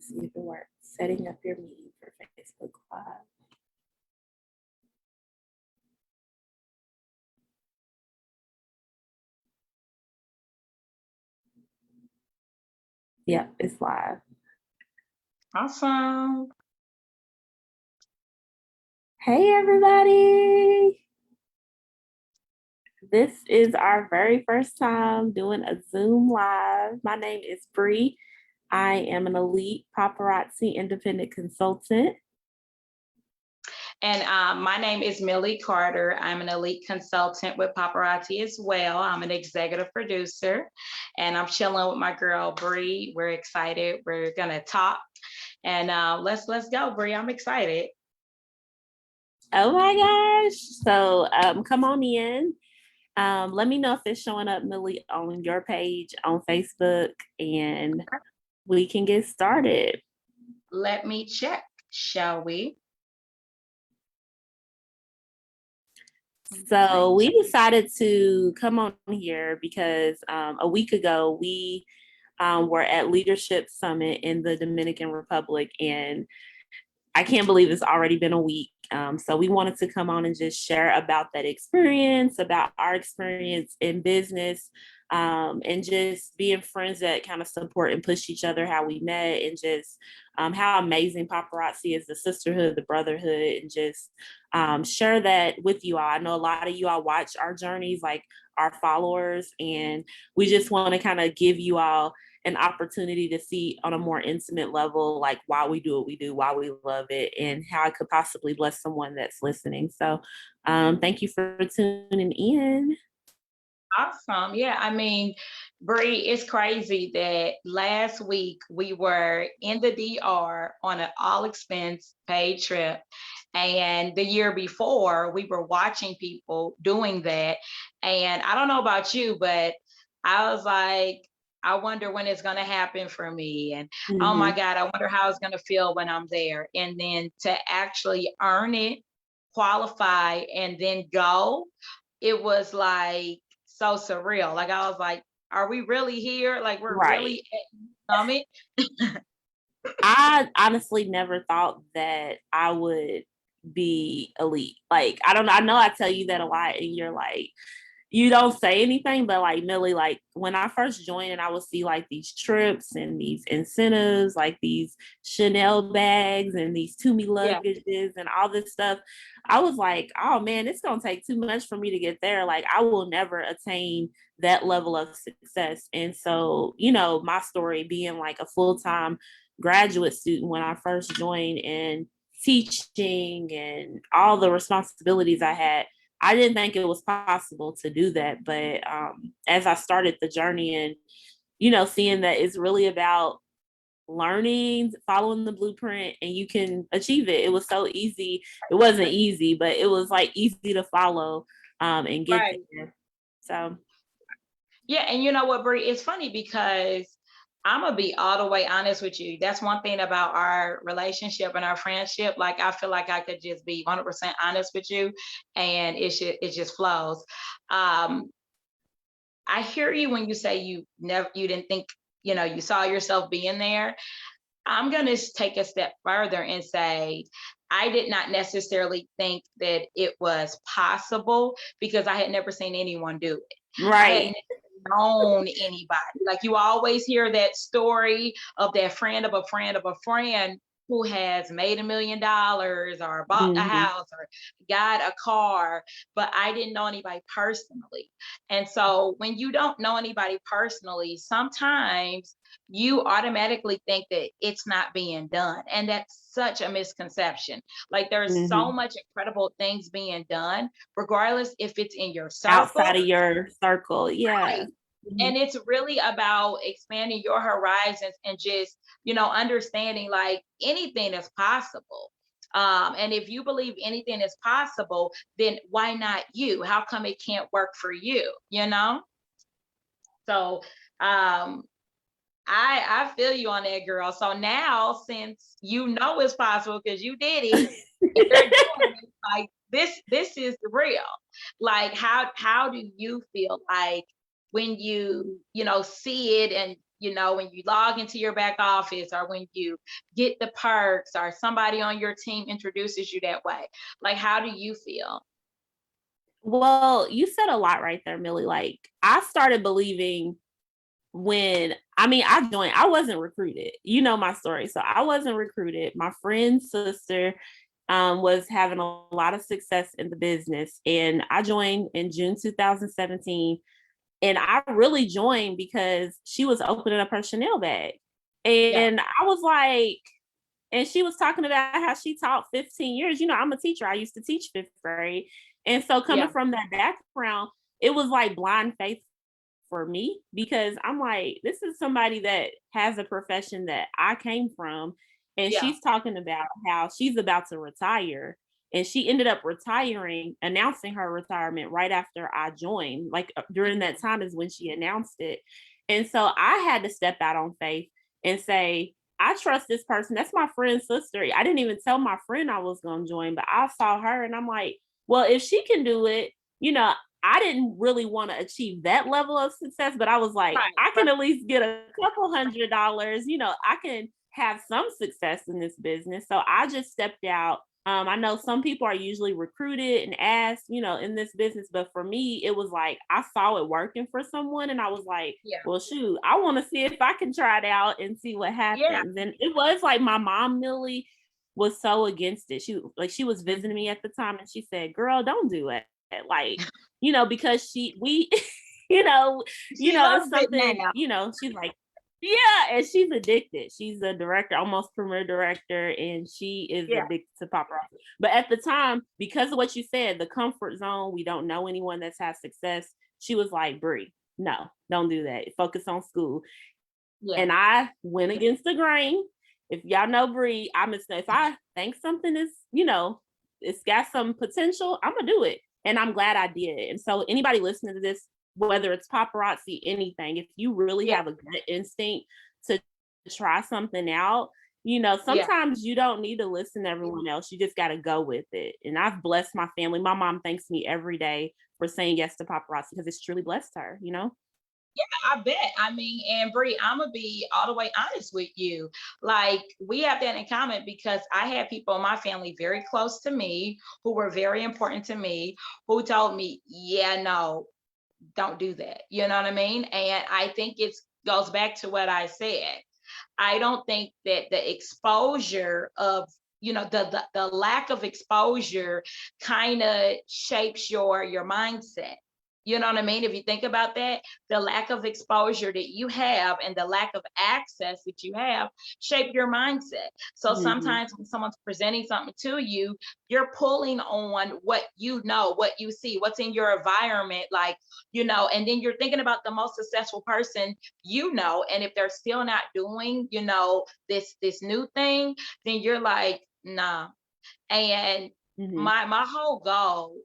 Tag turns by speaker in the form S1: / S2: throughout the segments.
S1: See if it works. Setting up your meeting for Facebook Live. Yep, it's live.
S2: Awesome.
S1: Hey, everybody. This is our very first time doing a Zoom Live. My name is Bree. I am an elite paparazzi independent consultant.
S2: And my name is Millie Carter. I'm an elite consultant with paparazzi as well. I'm an executive producer, and I'm chilling with my girl Bree. We're excited. We're gonna talk, and let's go, Bree. I'm excited.
S1: Oh my gosh! So come on in. Let me know if it's showing up, Millie, on your page on Facebook, and we can get started.
S2: Let me check, shall we?
S1: So we decided to come on here because a week ago we were at Leadership Summit in the Dominican Republic, and I can't believe it's already been a week. So we wanted to come on and just share about that experience, about our experience in business, and just being friends that kind of support and push each other, how we met, and just how amazing paparazzi is, the sisterhood, the brotherhood, and just share that with you all. I know a lot of you all watch our journeys, like our followers, and we just want to kind of give you all an opportunity to see on a more intimate level, like why we do what we do, why we love it, and how it could possibly bless someone that's listening. So thank you for tuning in.
S2: Awesome. Yeah, I mean, Bree, it's crazy that last week we were in the DR on an all expense paid trip. And the year before, we were watching people doing that. And I don't know about you, but I was like, I wonder when it's going to happen for me. And oh my God, I wonder how it's going to feel when I'm there. And then to actually earn it, qualify, and then go, it was like so surreal. Like I was like, are we really here? Like we're really at Summit.
S1: I honestly never thought that I would be elite. Like, I don't know. I know I tell you that a lot, and you're like, you don't say anything, but like Millie, like when I first joined and I would see like these trips and these incentives, like these Chanel bags and these Tumi luggages and all this stuff, I was like, oh man, it's gonna take too much for me to get there. Like I will never attain that level of success. And so, you know, my story being like a full-time graduate student when I first joined and teaching and all the responsibilities I had, I didn't think it was possible to do that. But as I started the journey and, you know, seeing that it's really about learning, following the blueprint, and you can achieve it. It was so easy. It wasn't easy, but it was like easy to follow and get there. So.
S2: Yeah. And you know what, Brie, it's funny because I'm going to be all the way honest with you. That's one thing about our relationship and our friendship. Like, I feel like I could just be 100% honest with you and it just flows. I hear you when you say you didn't think, you know, you saw yourself being there. I'm going to take a step further and say, I did not necessarily think that it was possible because I had never seen anyone do it.
S1: Right.
S2: I had never known anybody. Like you always hear that story of that friend of a friend of a friend who has made $1 million or bought a house or got a car, but I didn't know anybody personally. And so when you don't know anybody personally, sometimes you automatically think that it's not being done. And that's such a misconception. Like there's so much incredible things being done, regardless if it's in your circle.
S1: Outside of your circle. Yeah.
S2: Right. And it's really about expanding your horizons and just, you know, understanding like anything is possible. And if you believe anything is possible, then why not you? How come it can't work for you? You know? So I feel you on that, girl. So now, since you know it's possible because you did it, you're doing it, like this is real. Like how do you feel like when you know see it and when you log into your back office, or when you get the perks, or somebody on your team introduces you that way? Like, how do you feel?
S1: Well, you said a lot right there, Millie. Like, I started believing I joined, I wasn't recruited. You know my story. So I wasn't recruited. My friend's sister was having a lot of success in the business. And I joined in June 2017. And I really joined because she was opening up her Chanel bag.
S2: Yeah,
S1: And I was like, and she was talking about how she taught 15 years. You know, I'm a teacher. I used to teach fifth grade. And so coming
S2: yeah,
S1: from that background, it was like blind faith for me because I'm like, this is somebody that has a profession that I came from. And
S2: yeah.
S1: she's talking about how she's about to retire. And she ended up retiring, announcing her retirement right after I joined. Like during that time is when she announced it. And so I had to step out on faith and say, I trust this person. That's my friend's sister. I didn't even tell my friend I was going to join, but I saw her and I'm like, well, if she can do it, you know, I didn't really want to achieve that level of success, but I was like,
S2: Right,
S1: I
S2: right.
S1: can at least get a couple $100. You know, I can have some success in this business. So I just stepped out. I know some people are usually recruited and asked, you know, in this business, but for me, it was like I saw it working for someone, and I was like,
S2: Yeah,
S1: well, shoot, I want to see if I can try it out and see what
S2: yeah.
S1: happens. And it was like my mom, Millie, was so against it. She was visiting
S2: Mhm.
S1: me at the time, and she said, "Girl, don't do it." Like, you know, because we, you know,
S2: She
S1: it's
S2: loves it
S1: something,
S2: now.
S1: you know, she's like, yeah, and she's addicted. She's a director, almost premiere director, and she is
S2: Yeah,
S1: addicted to paparazzi. But at the time, because of what you said, the comfort zone, we don't know anyone that's had success. She was like, Bree, no, don't do that. Focus on school.
S2: yeah,
S1: And I went against the grain. If y'all know Bree, if I think something is, you know, it's got some potential, I'm gonna do it. And I'm glad I did. And so anybody listening to this, whether it's paparazzi, anything, if you really
S2: yeah,
S1: have a gut instinct to try something out, you know,
S2: yeah.
S1: sometimes you don't need to listen to everyone else. You just gotta go with it. And I've blessed my family. My mom thanks me every day for saying yes to paparazzi because it's truly blessed her, you know?
S2: I bet. I mean, and Bree, I'm gonna be all the way honest with you. Like, we have that in common because I had people in my family very close to me who were very important to me who told me, yeah, no, don't do that. You know what I mean? And I think it goes back to what I said. I don't think that the exposure of the lack of exposure kind of shapes your mindset. You know what I mean? If you think about that, the lack of exposure that you have and the lack of access that you have shape your mindset. So
S1: Mhm.
S2: sometimes when someone's presenting something to you, you're pulling on what you know, what you see, what's in your environment, like, and then you're thinking about the most successful person, and if they're still not doing, this new thing, then you're like, nah. And
S1: Mhm.
S2: my whole goal,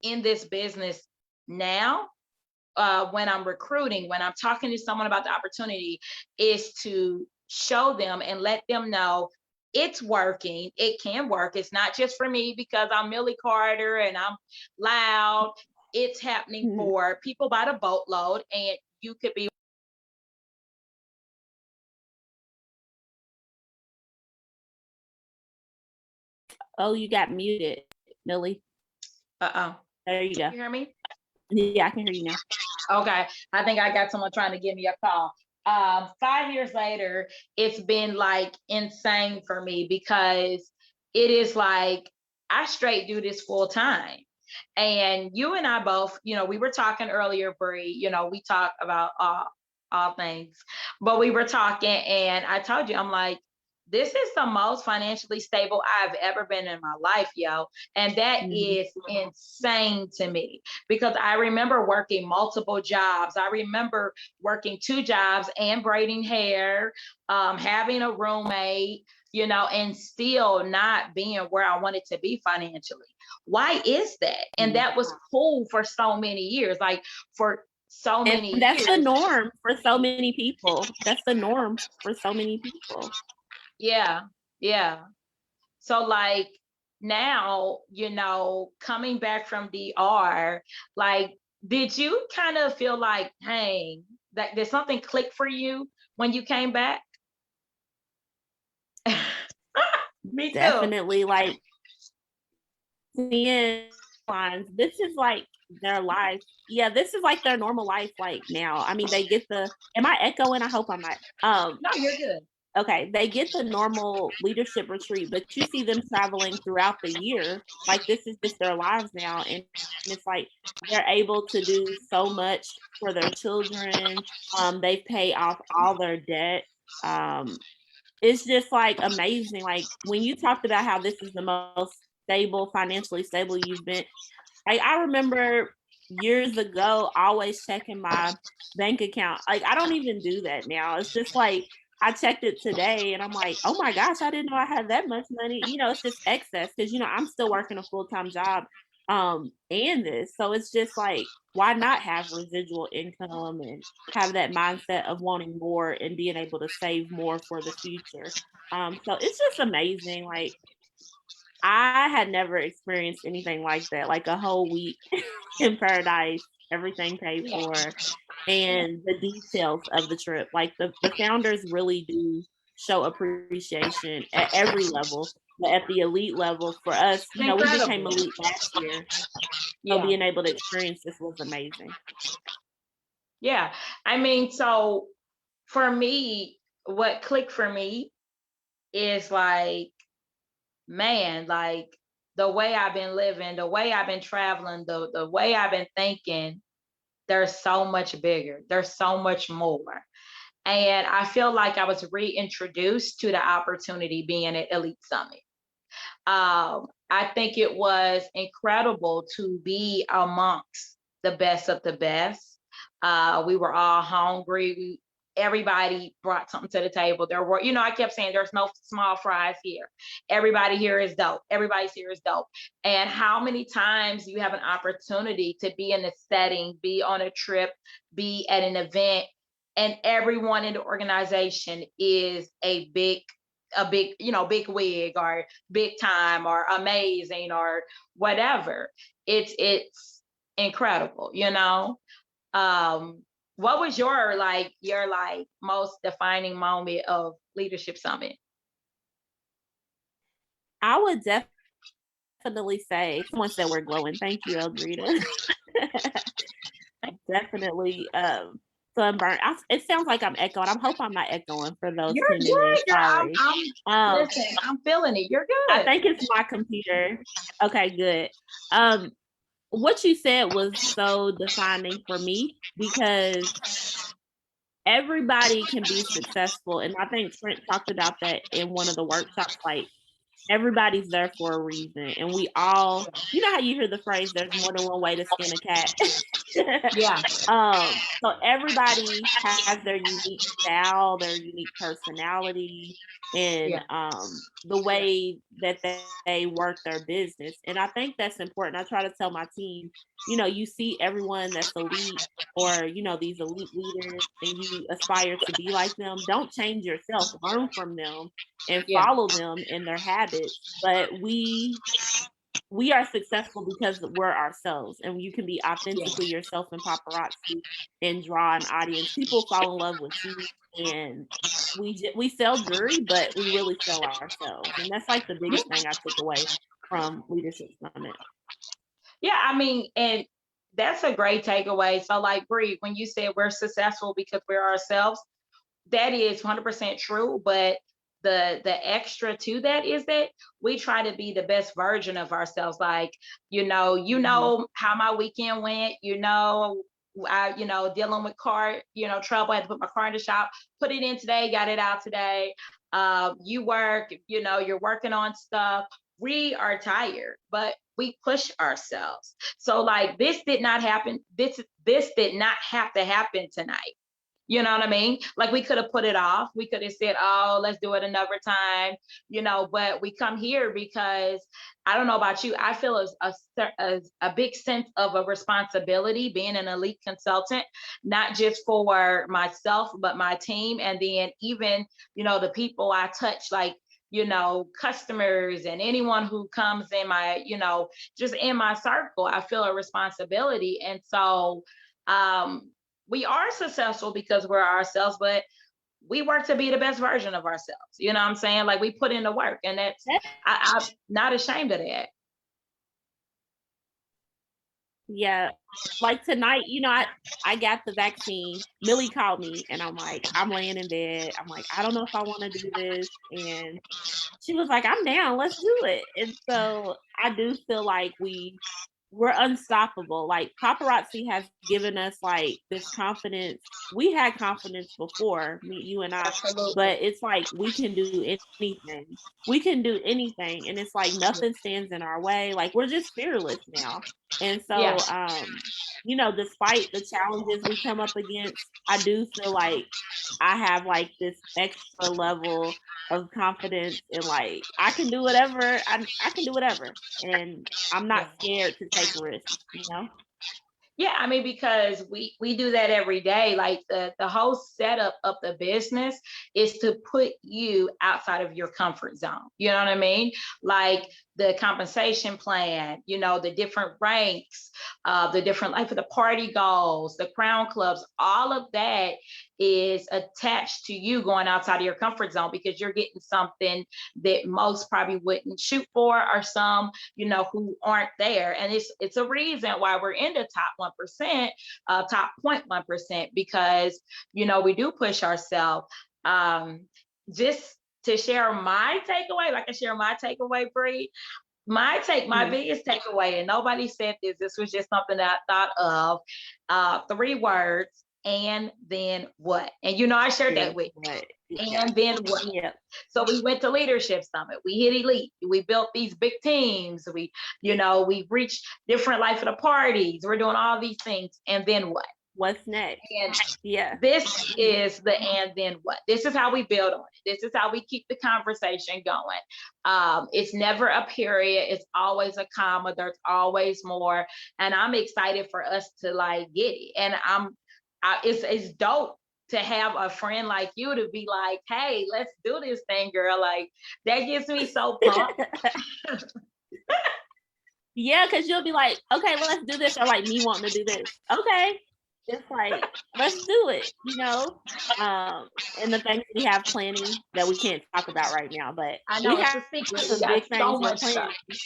S2: in this business now, when I'm recruiting, when I'm talking to someone about the opportunity, is to show them and let them know it's working. It can work. It's not just for me because I'm Millie Carter and I'm loud. It's happening
S1: Mhm.
S2: for people by the boatload, and you could be.
S1: Oh, you got muted, Millie.
S2: Uh-oh.
S1: There you
S2: Can
S1: go.
S2: you hear me?
S1: Yeah, I can hear you now.
S2: Okay. I think I got someone trying to give me a call. 5 years later, it's been like insane for me because it is like I straight do this full time. And you and I both, we were talking earlier, Bree, we talk about all things, but we were talking and I told you, I'm like, this is the most financially stable I've ever been in my life, yo. And that
S1: Mhm.
S2: is insane to me because I remember working multiple jobs. I remember working two jobs and braiding hair, having a roommate, and still not being where I wanted to be financially. Why is that? And
S1: Mhm.
S2: that was cool for so many years, like for so
S1: And
S2: many
S1: that's the
S2: years.
S1: norm for so many people. That's the norm for so many people.
S2: Yeah, yeah. So like now, coming back from DR, like, did you kind of feel like, dang, That did something click for you when you came back? Me too.
S1: Definitely, like, seeing lines, this is like their life. Yeah, this is like their normal life, like, now. I mean, they get the am I echoing? I hope I'm not.
S2: No, you're good.
S1: Okay, they get the normal leadership retreat, but you see them traveling throughout the year. Like, this is just their lives now, and it's like they're able to do so much for their children. They pay off all their debt. Um, it's just, like, amazing. Like, when you talked about how this is the most stable, financially stable you've been, like, I remember years ago always checking my bank account. Like, I don't even do that now. It's just like I checked it today and I'm like, "Oh my gosh, I didn't know I had that much money." It's just excess because I'm still working a full-time job, and this. So it's just like, why not have residual income and have that mindset of wanting more and being able to save more for the future? So it's just amazing. Like, I had never experienced anything like that, like a whole week in paradise, everything paid
S2: Yeah,
S1: for,
S2: yeah.
S1: and the details of the trip. Like, the founders really do show appreciation at every level, but at the elite level for us,
S2: It's
S1: we became
S2: incredible.
S1: elite last year, so
S2: Yeah,
S1: being able to experience this was amazing.
S2: yeah. I mean, so for me, what clicked for me is like, man, like the way I've been living, the way I've been traveling, the way I've been thinking, there's so much bigger. There's so much more. And I feel like I was reintroduced to the opportunity being at Elite Summit. I think it was incredible to be amongst the best of the best. We were all hungry. Everybody brought something to the table. There were, I kept saying there's no small fries here. Everybody here is dope. Everybody's here is dope. And how many times you have an opportunity to be in a setting, be on a trip, be at an event, and everyone in the organization is a big, big wig or big time or amazing or whatever. It's incredible. Um, what was your most defining moment of Leadership Summit?
S1: I would definitely say someone said we're glowing. Thank you, Elgreta. Definitely, sunburn. It sounds like I'm echoing. I hope I'm not echoing for those
S2: You're
S1: tuning in.
S2: good, girl.
S1: Sorry.
S2: I'm
S1: Um,
S2: listen, I'm feeling it. You're
S1: I
S2: good.
S1: think it's my computer. Okay, good. Um, what you said was so defining for me because everybody can be successful, and I think Trent talked about that in one of the workshops. Like, everybody's there for a reason, and we all, how you hear the phrase, "There's more than one way to skin a cat."
S2: Yeah,
S1: So everybody has their unique style, their unique personality, and
S2: yeah,
S1: the way that they work their business. And I think that's important. I try to tell my team, you see everyone that's elite or, these elite leaders and you aspire to be like them. Don't change yourself, learn from them and
S2: yeah,
S1: follow them in their habits. But we are successful because we're ourselves and you can be
S2: yeah.
S1: authentically yourself in paparazzi and draw an audience. People fall in love with you and we sell jewelry, but we really sell ourselves. And that's like the biggest thing I took away from Leadership Summit.
S2: Yeah, I mean, and that's a great takeaway. So, like, Bree, when you said we're successful because we're ourselves, that is 100% true. But the extra to that is that we try to be the best version of ourselves. Like,
S1: Mhm.
S2: how my weekend went. Dealing with car, trouble. I had to put my car in the shop, put it in today, got it out today. You work, you're working on stuff. We are tired, but we push ourselves. So like this did not happen. This did not have to happen tonight. You know what I mean? Like we could have put it off. We could have said, "Oh, let's do it another time." But we come here because I don't know about you. I feel a big sense of a responsibility being an elite consultant, not just for myself, but my team, and then even the people I touch, like customers and anyone who comes in my just in my circle. I feel a responsibility, and so we are successful because we're ourselves, but we work to be the best version of ourselves. You know what I'm saying? Like we put in the work, and I'm not ashamed of that.
S1: Yeah. Like tonight, I got the vaccine. Millie called me and I'm like, I'm laying in bed. I'm like, I don't know if I want to do this. And she was like, I'm down, let's do it. And so I do feel like we're unstoppable. Like paparazzi has given us like this confidence. We had confidence before, me, you and I,
S2: Absolutely.
S1: but it's like we can do anything. We can do anything. And it's like nothing stands in our way. Like we're just fearless now. And
S2: Yeah.
S1: so despite the challenges we come up against, I do feel like I have like this extra level of confidence and like I can do whatever. I can do whatever. And I'm not
S2: Yeah.
S1: scared to take risks.
S2: Yeah, I mean, because we do that every day. Like the whole setup of the business is to put you outside of your comfort zone. You know what I mean? Like the compensation plan, the different ranks, the different life of the party goals, the crown clubs, all of that is attached to you going outside of your comfort zone because you're getting something that most probably wouldn't shoot for, or some who aren't there. And it's a reason why we're in the top 1%, top 0.1%, because we do push ourselves. Just to share my takeaway, like I share my takeaway, Bree. My
S1: Mhm.
S2: biggest takeaway, and nobody said this was just something that I thought of. 3 words, and then what? And I shared that
S1: Then
S2: with
S1: what?
S2: you.
S1: Yeah.
S2: And then what?
S1: Yeah.
S2: So we went to Leadership Summit. We hit Elite. We built these big teams. We reached different life of the parties. We're doing all these things. And then what?
S1: What's next?
S2: And
S1: Yeah.
S2: this is the and then what? This is how we build on it. This is how we keep the conversation going. It's never a period. It's always a comma. There's always more. And I'm excited for us to like get it. And it's dope to have a friend like you to be like, hey, let's do this thing, girl. Like that gets me so pumped.
S1: Yeah, because you'll be like, okay, let's do this, or like me wanting to do this. Okay. It's like, let's do it. And the things we have planning that we can't talk about right now, but
S2: I
S1: we
S2: know it's
S1: have
S2: a secret. We
S1: some
S2: got
S1: big things
S2: so
S1: we're
S2: much
S1: planning.
S2: stuff.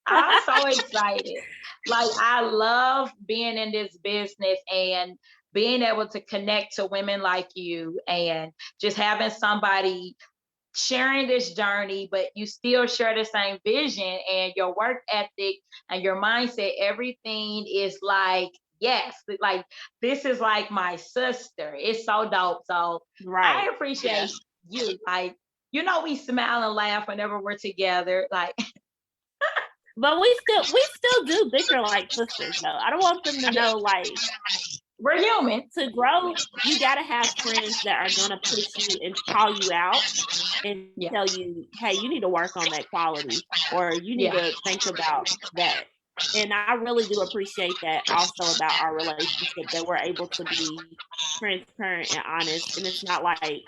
S2: I'm so excited. Like I love being in this business and being able to connect to women like you, and just having somebody sharing this journey, but you still share the same vision, and your work ethic and your mindset, everything is like, yes, like this is like my sister. It's so dope. So I
S1: Right.
S2: appreciate you. Like, we smile and laugh whenever we're together. Like,
S1: But we still do bicker like sisters though. I don't want them to know like
S2: we're human.
S1: to grow, you gotta have friends that are gonna push you and call you out and
S2: Yeah.
S1: tell you, hey, you need to work on that quality or you need
S2: Yeah.
S1: to think about that. And I really do appreciate that also about our relationship that we're able to be transparent and honest. And it's not like,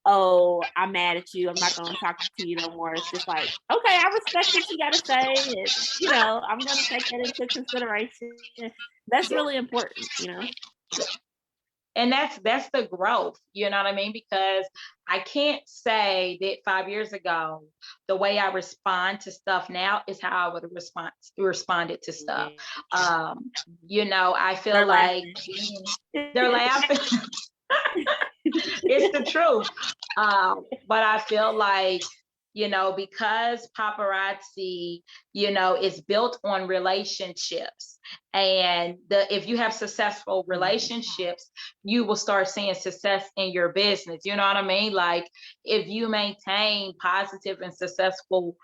S1: oh, I'm mad at you. I'm not going to talk to you no more. It's just like, okay, I respect what you got to say. And, I'm going to take that into consideration. That's
S2: Yeah.
S1: really important.
S2: And that's the growth, you know what I mean? Because I can't say that 5 years ago the way I respond to stuff now is how I would have responded to stuff.
S1: Yeah.
S2: I feel
S1: They're
S2: like
S1: laughing.
S2: they're laughing. It's the truth. But I feel like, because paparazzi, is built on relationships. And if you have successful relationships, you will start seeing success in your business. You know what I mean? Like if you maintain positive and successful,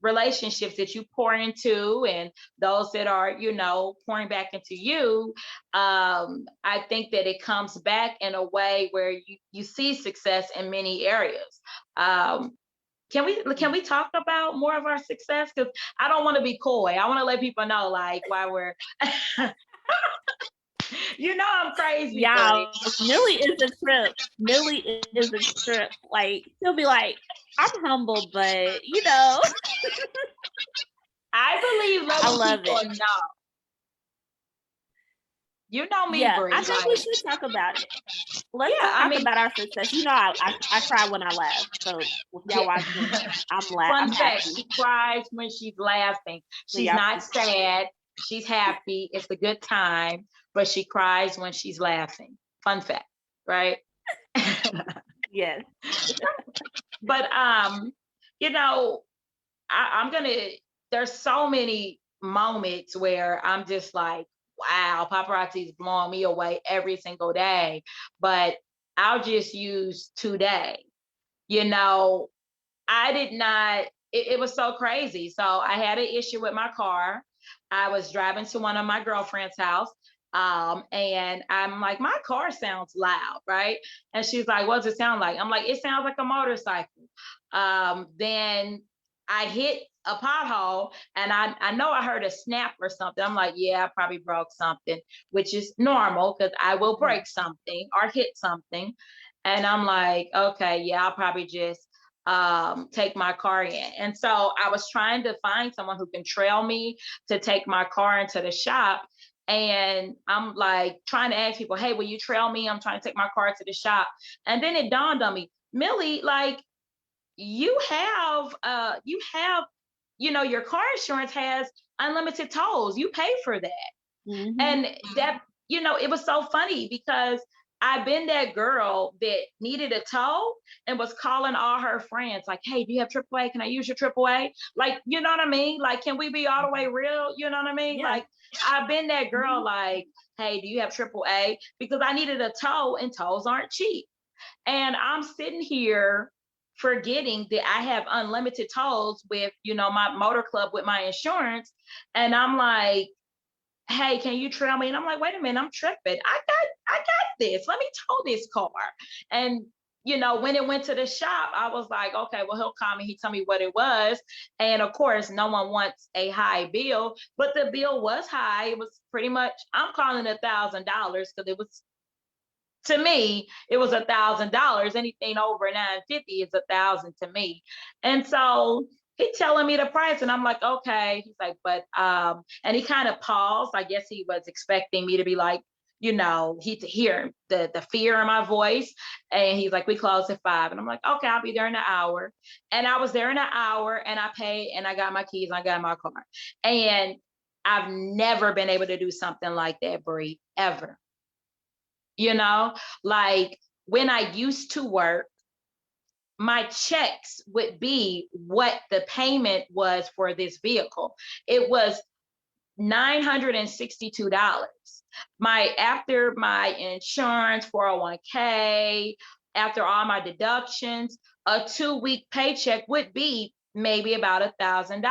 S2: relationships that you pour into, and those that are, pouring back into you, I think that it comes back in a way where you see success in many areas. Um, can we talk about more of our success? Because I don't want to be coy. I want to let people know like why we're I'm crazy,
S1: Yeah,
S2: Brie.
S1: Millie is a trip. Millie is a trip. Like she'll be like, I'm humble, but
S2: I believe
S1: I
S2: letting
S1: love
S2: people
S1: it.
S2: know. You know me,
S1: Yeah,
S2: Bree.
S1: I think we
S2: Like,
S1: should talk about it. Let's
S2: yeah, I
S1: talk
S2: mean,
S1: about our success. You know, I cry when I laugh. So if y'all
S2: yeah.
S1: watching, I'm
S2: Fun fact,
S1: happy.
S2: she cries when she's laughing.
S1: So
S2: She's
S1: y'all
S2: not
S1: see.
S2: sad. She's happy. It's a good time, but she cries when she's laughing. Fun fact, right?
S1: Yes.
S2: But you know, I'm gonna. There's so many moments where I'm just like, wow, paparazzi is blowing me away every single day. But I'll just use today. You know, I did not. It was so crazy. So I had an issue with my car. I was driving to one of my girlfriend's house. And I'm like, my car sounds loud, right? And she's like, what does it sound like? I'm like, it sounds like a motorcycle. Then I hit a pothole and I know I heard a snap or something. I'm like, yeah, I probably broke something, which is normal because I will break something or hit something. And I'm like, okay, yeah, I'll probably just take my car in. And so I was trying to find someone who can trail me to take my car into the shop. And I'm like trying to ask people, hey, will you trail me? I'm trying to take my car to the shop. And then it dawned on me, Millie, like you have, your car insurance has unlimited tolls. You pay for that. And that, it was so funny because I've been that girl that needed a tow and was calling all her friends, like, hey, do you have AAA? Can I use your AAA? Like, you know what I mean? Like, can we be all the way real? You know what I mean?
S1: Yeah.
S2: Like, I've been that girl, like, hey, do you have AAA? Because I needed a tow and tows aren't cheap. And I'm sitting here forgetting that I have unlimited tolls with, my motor club with my insurance. And I'm like, hey, can you trail me? And I'm like, wait a minute, I'm tripping. I got this. Let me tow this car. And when it went to the shop, I was like, okay, well, he'll call me. He told me what it was. And of course, no one wants a high bill, but the bill was high. It was pretty much, I'm calling it $1,000 because it was, to me, it was $1,000. Anything over 950 is 1,000 to me. And so he's telling me the price, and I'm like, okay. He's like, but and he kind of paused. I guess he was expecting me to be like, he to hear the fear in my voice. And he's like, we close at 5. And I'm like, okay, I'll be there in an hour. And I was there in an hour, and I paid, and I got my keys, and I got my car. And I've never been able to do something like that, Brie, ever. Like when I used to work, my checks would be what the payment was for this vehicle. It was $962. After my insurance, 401k, after all my deductions, a 2-week paycheck would be maybe about $1,000.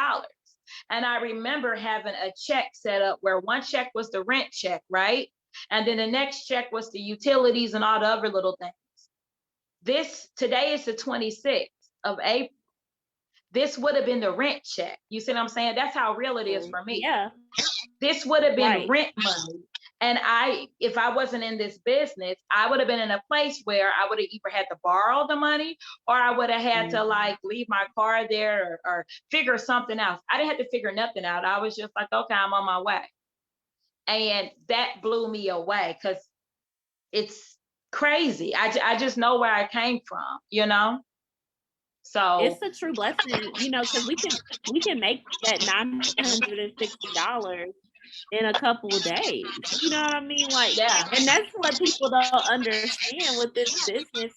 S2: And I remember having a check set up where one check was the rent check, right? And then the next check was the utilities and all the other little things. Today is the 26th of April. This would have been the rent check. You see what I'm saying? That's how real it is for me.
S1: Yeah.
S2: This would have been
S1: Right.
S2: rent money. And if I wasn't in this business, I would have been in a place where I would have either had to borrow the money or I would have had to like leave my car there or figure something else. I didn't have to figure nothing out. I was just like, okay, I'm on my way. And that blew me away because it's crazy. I just know where I came from. So
S1: It's a true blessing, because we can make that $960 in a couple of days. You know what I mean? Like,
S2: yeah,
S1: and that's what people don't understand with this business.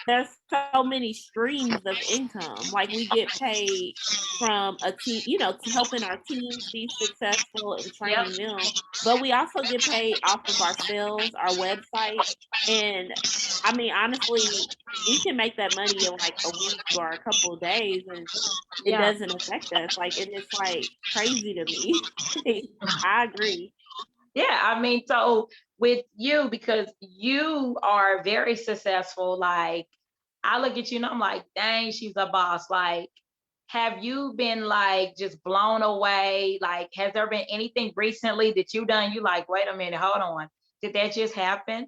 S1: There's so many streams of income. Like we get paid from a team, to helping our teams be successful and
S2: yep,
S1: training them. But we also get paid off of our sales, our website. And I mean, honestly, we can make that money in like a week or a couple of days and it
S2: yeah.
S1: doesn't affect us. Like, and it's like crazy to me. I agree.
S2: Yeah, I mean, so with you, because you are very successful, like I look at you and I'm like, dang, she's a boss. Like, have you been like just blown away? Like, has there been anything recently that you done? You like, wait a minute, hold on. Did that just happen?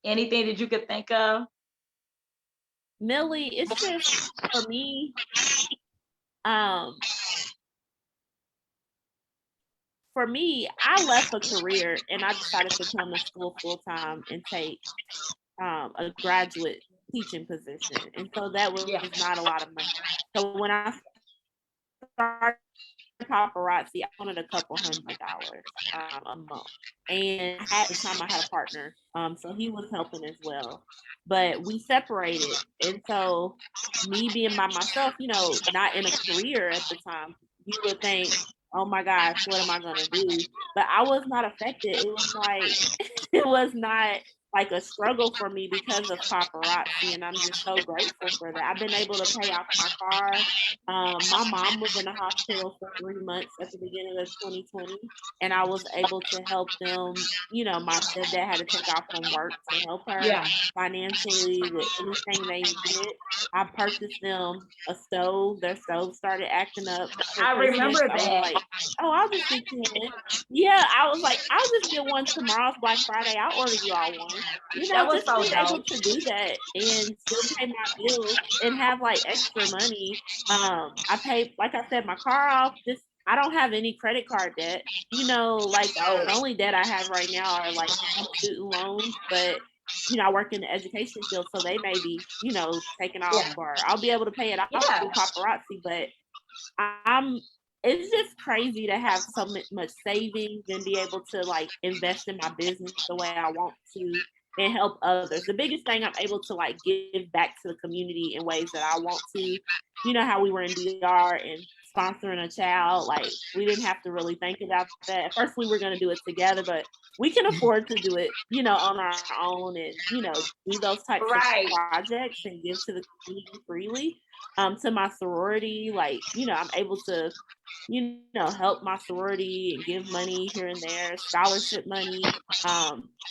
S2: Anything that you could think of?
S1: Millie, it's just for me, um, for me, I left a career and I decided to come to school full time and take a graduate teaching position. And so that was
S2: Yeah.
S1: not a lot of money. So when I started paparazzi, I wanted a couple $100 a month. And at the time I had a partner. So he was helping as well. But we separated. And so me being by myself, not in a career at the time, you would think, oh my gosh, what am I gonna do? But I was not affected. It was like it was not like a struggle for me because of paparazzi. And I'm just so grateful for that. I've been able to pay off my car. My mom was in the hospital for 3 months at the beginning of 2020, and I was able to help them. My stepdad had to take off from work to help her
S2: Yeah.
S1: financially with anything they needed. I purchased them a stove. Their stove started acting up for
S2: I
S1: Christmas.
S2: remember
S1: I was
S2: that.
S1: like, oh, I'll just get you one. Yeah, I was like, I'll just get one tomorrow's Black Friday. I'll order you all one.
S2: That was
S1: Just
S2: so
S1: being able
S2: dope.
S1: to do that and still pay my bills and have like extra money. I paid, like I said, my car off. Just I don't have any credit card debt. Like
S2: Oh,
S1: the only debt I have right now are like some student loans, but I work in the education field, so they may be, taken off,
S2: yeah.
S1: or I'll be able to pay it off
S2: Yeah.
S1: through paparazzi. But I'm it's just crazy to have so much savings and be able to like invest in my business the way I want to and help others. The biggest thing, I'm able to like give back to the community in ways that I want to. You know how we were in DR and sponsoring a child, like we didn't have to really think about that. At first we were going to do it together, but we can afford to do it, on our own, and do those types of
S2: Right.
S1: projects and give to the community freely. To my sorority, like, I'm able to, help my sorority and give money here and there, scholarship money.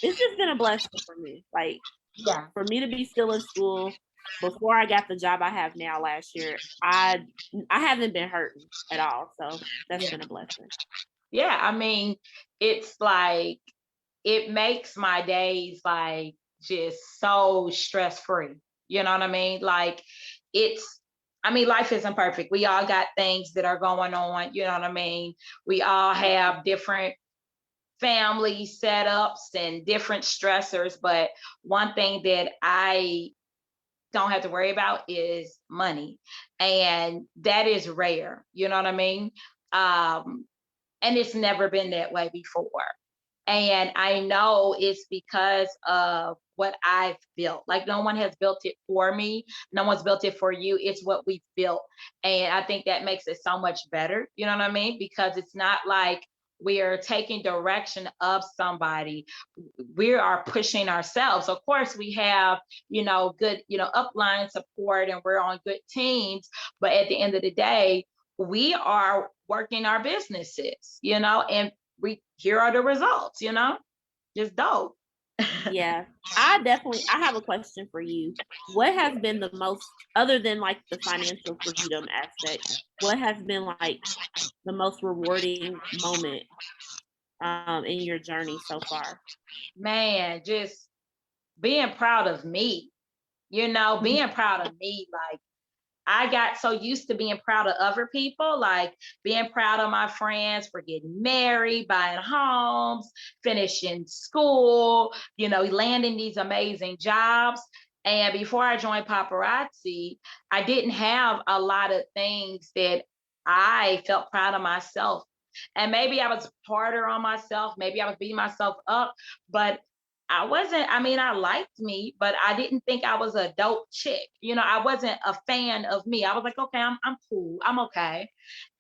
S1: It's just been a blessing for me. Like,
S2: Yeah.
S1: for me to be still in school before I got the job I have now last year, I haven't been hurting at all. So that's
S2: Yeah.
S1: been a blessing.
S2: Yeah. I mean, it's like it makes my days like just so stress free. You know what I mean? Like it's I mean, life isn't perfect. We all got things that are going on, you know what I mean? We all have different family setups and different stressors, but one thing that I don't have to worry about is money. And that is rare, you know what I mean? Um, and it's never been that way before. And I know it's because of what I've built. Like no one has built it for me. No one's built it for you. It's what we've built. And I think that makes it so much better. You know what I mean? Because it's not like we are taking direction of somebody. We are pushing ourselves. Of course, we have, good, upline support and we're on good teams. But at the end of the day, we are working our businesses, and here are the results, just dope.
S1: Yeah. I have a question for you. What has been the most, other than like the financial freedom aspect, what has been like the most rewarding moment in your journey so far?
S2: Man, just being proud of me, being proud of me. Like I got so used to being proud of other people, like being proud of my friends for getting married, buying homes, finishing school, landing these amazing jobs. And before I joined paparazzi, I didn't have a lot of things that I felt proud of myself. And maybe I was harder on myself, maybe I was beating myself up, but I wasn't, I mean, I liked me, but I didn't think I was a dope chick. I wasn't a fan of me. I was like, okay, I'm cool. I'm okay.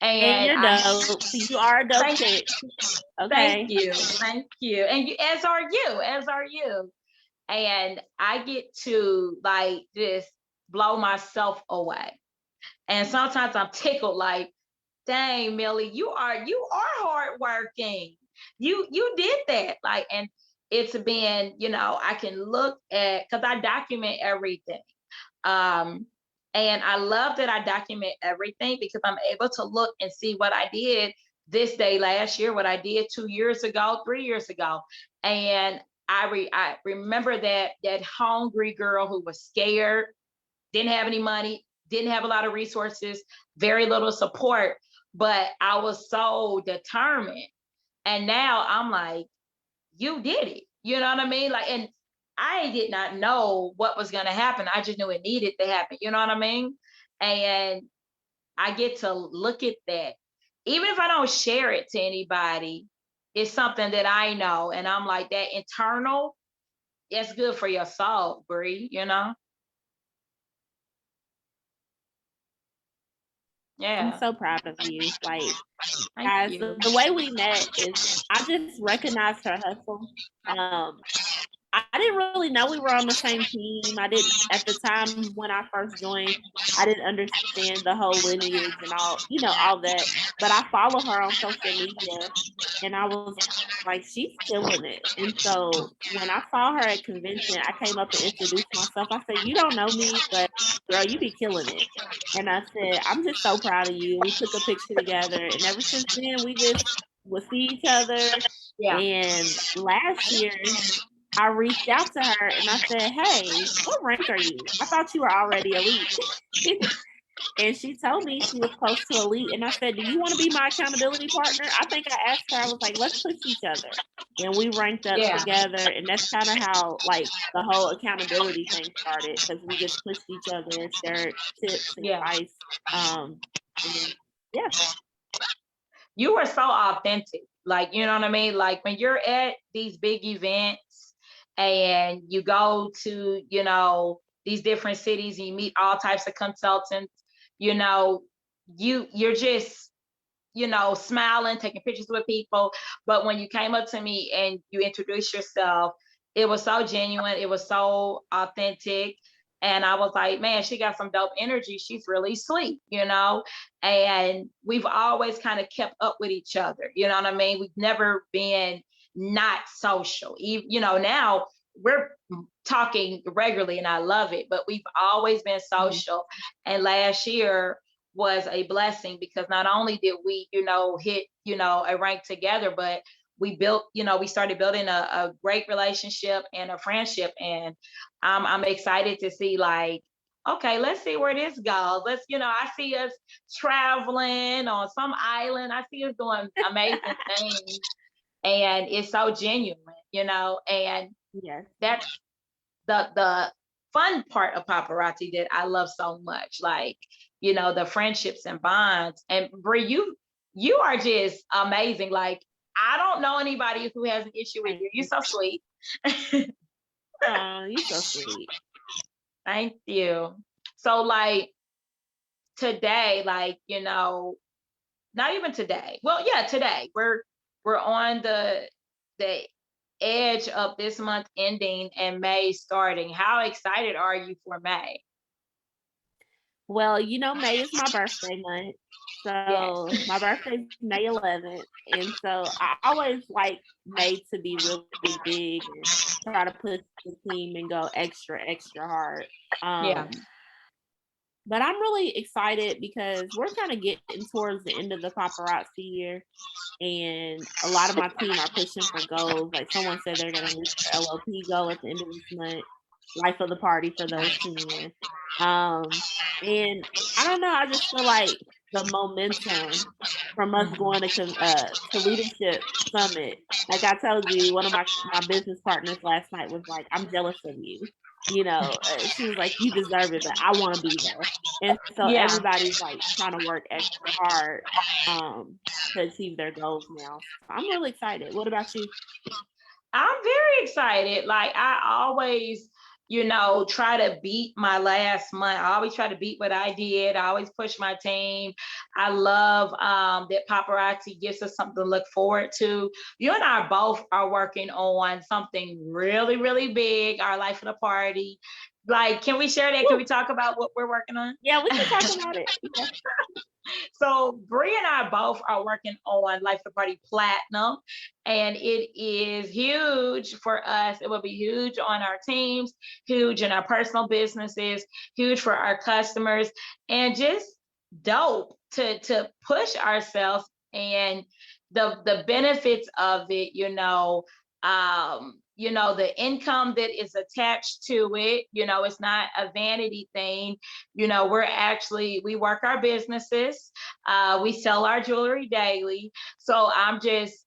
S1: And
S2: And
S1: you're dope. You are a dope
S2: thank,
S1: chick.
S2: thank
S1: Okay.
S2: you. Thank you. And you, as are you, as are you. And I get to like just blow myself away. And sometimes I'm tickled like, dang, Millie, you are hardworking. You did that. Like, and it's been, I can look at because I document everything. Um, and I love that I document everything because I'm able to look and see what I did this day last year, what I did 2 years ago, 3 years ago. And I remember that hungry girl who was scared, didn't have any money, didn't have a lot of resources, very little support, but I was so determined And now I'm like, you did it. You know what I mean? Like, and I did not know what was going to happen. I just knew it needed to happen. You know what I mean? And I get to look at that. Even if I don't share it to anybody, it's something that I know. And I'm like, that internal, it's good for your soul, Bree, you know?
S1: I'm
S2: Yeah.
S1: so proud of you. Like,
S2: Thank
S1: guys,
S2: you.
S1: the way we met is I just recognized her hustle. I didn't really know we were on the same team. I didn't at the time when I first joined. I didn't understand the whole lineage and all that. But I follow her on social media, and I was like, she's killing it. And so when I saw her at convention, I came up and introduced myself. I said, "You don't know me, but girl, you be killing it." And I said, "I'm just so proud of you." We took a picture together, and ever since then, we just would see each other.
S2: Yeah.
S1: And last year, I reached out to her and I said, "Hey, what rank are you? I thought you were already elite." And she told me she was close to elite. And I said, "Do you want to be my accountability partner?" I think I asked her, I was like, "Let's push each other." And we ranked up
S2: Yeah.
S1: together. And that's kind of how like the whole accountability thing started because we just pushed each other, shared tips and
S2: Yeah.
S1: advice. And yeah.
S2: You are so authentic. Like, you know what I mean? Like when you're at these big events and you go to, these different cities and you meet all types of consultants, you know, you're just, smiling, taking pictures with people. But when you came up to me and you introduced yourself, it was so genuine, it was so authentic. And I was like, man, she got some dope energy. She's really sweet, and we've always kind of kept up with each other. You know what I mean? We've never been not social. Now we're talking regularly and I love it, but we've always been
S1: Mhm.
S2: social. And last year was a blessing because not only did we, hit, a rank together, but we built, we started building a great relationship and a friendship. And I'm excited to see like, okay, let's see where this goes. I see us traveling on some island. I see us doing amazing things. And it's so genuine, and
S1: Yes.
S2: that's the fun part of paparazzi that I love so much. Like, the friendships and bonds. And Brie, you are just amazing. Like, I don't know anybody who has an issue with you. You're so sweet.
S1: Oh, you're so sweet.
S2: Thank you. So like today, like, not even today. Well, yeah, today. We're on the edge of this month ending and May starting. How excited are you for May?
S1: Well, May is my birthday month.
S2: Yes.
S1: So my birthday is May 11th. And so I always like May to be really big and try to push the team and go extra, extra hard.
S2: Yeah.
S1: But I'm really excited because we're kind of getting towards the end of the paparazzi year. And a lot of my team are pushing for goals. Like someone said they're going to reach their LLP goal at the end of this month, life of the party for those 10. And I don't know, I just feel like the momentum from us
S2: Mhm.
S1: going to leadership summit. Like I told you, one of my business partners last night was like, "I'm jealous of you." She was like, "You deserve it, but I want to be there." And so
S2: Yeah.
S1: everybody's like trying to work extra hard to achieve their goals now. So I'm really excited. What about you?
S2: I'm very excited. Like I always, try to beat my last month. I always try to beat what I did. I always push my team. I love that paparazzi gives us something to look forward to. You and I both are working on something really, really big, our life of the party. Like, can we share that? Can we
S1: Woo!
S2: talk about what we're working on?
S1: Yeah, we can talk about it. Yeah.
S2: So Bree and I both are working on Life of the Party Platinum, and it is huge for us. It will be huge on our teams, huge in our personal businesses, huge for our customers, and just dope to push ourselves and the benefits of it. The income that is attached to it. It's not a vanity thing. We work our businesses. We sell our jewelry daily. So I'm just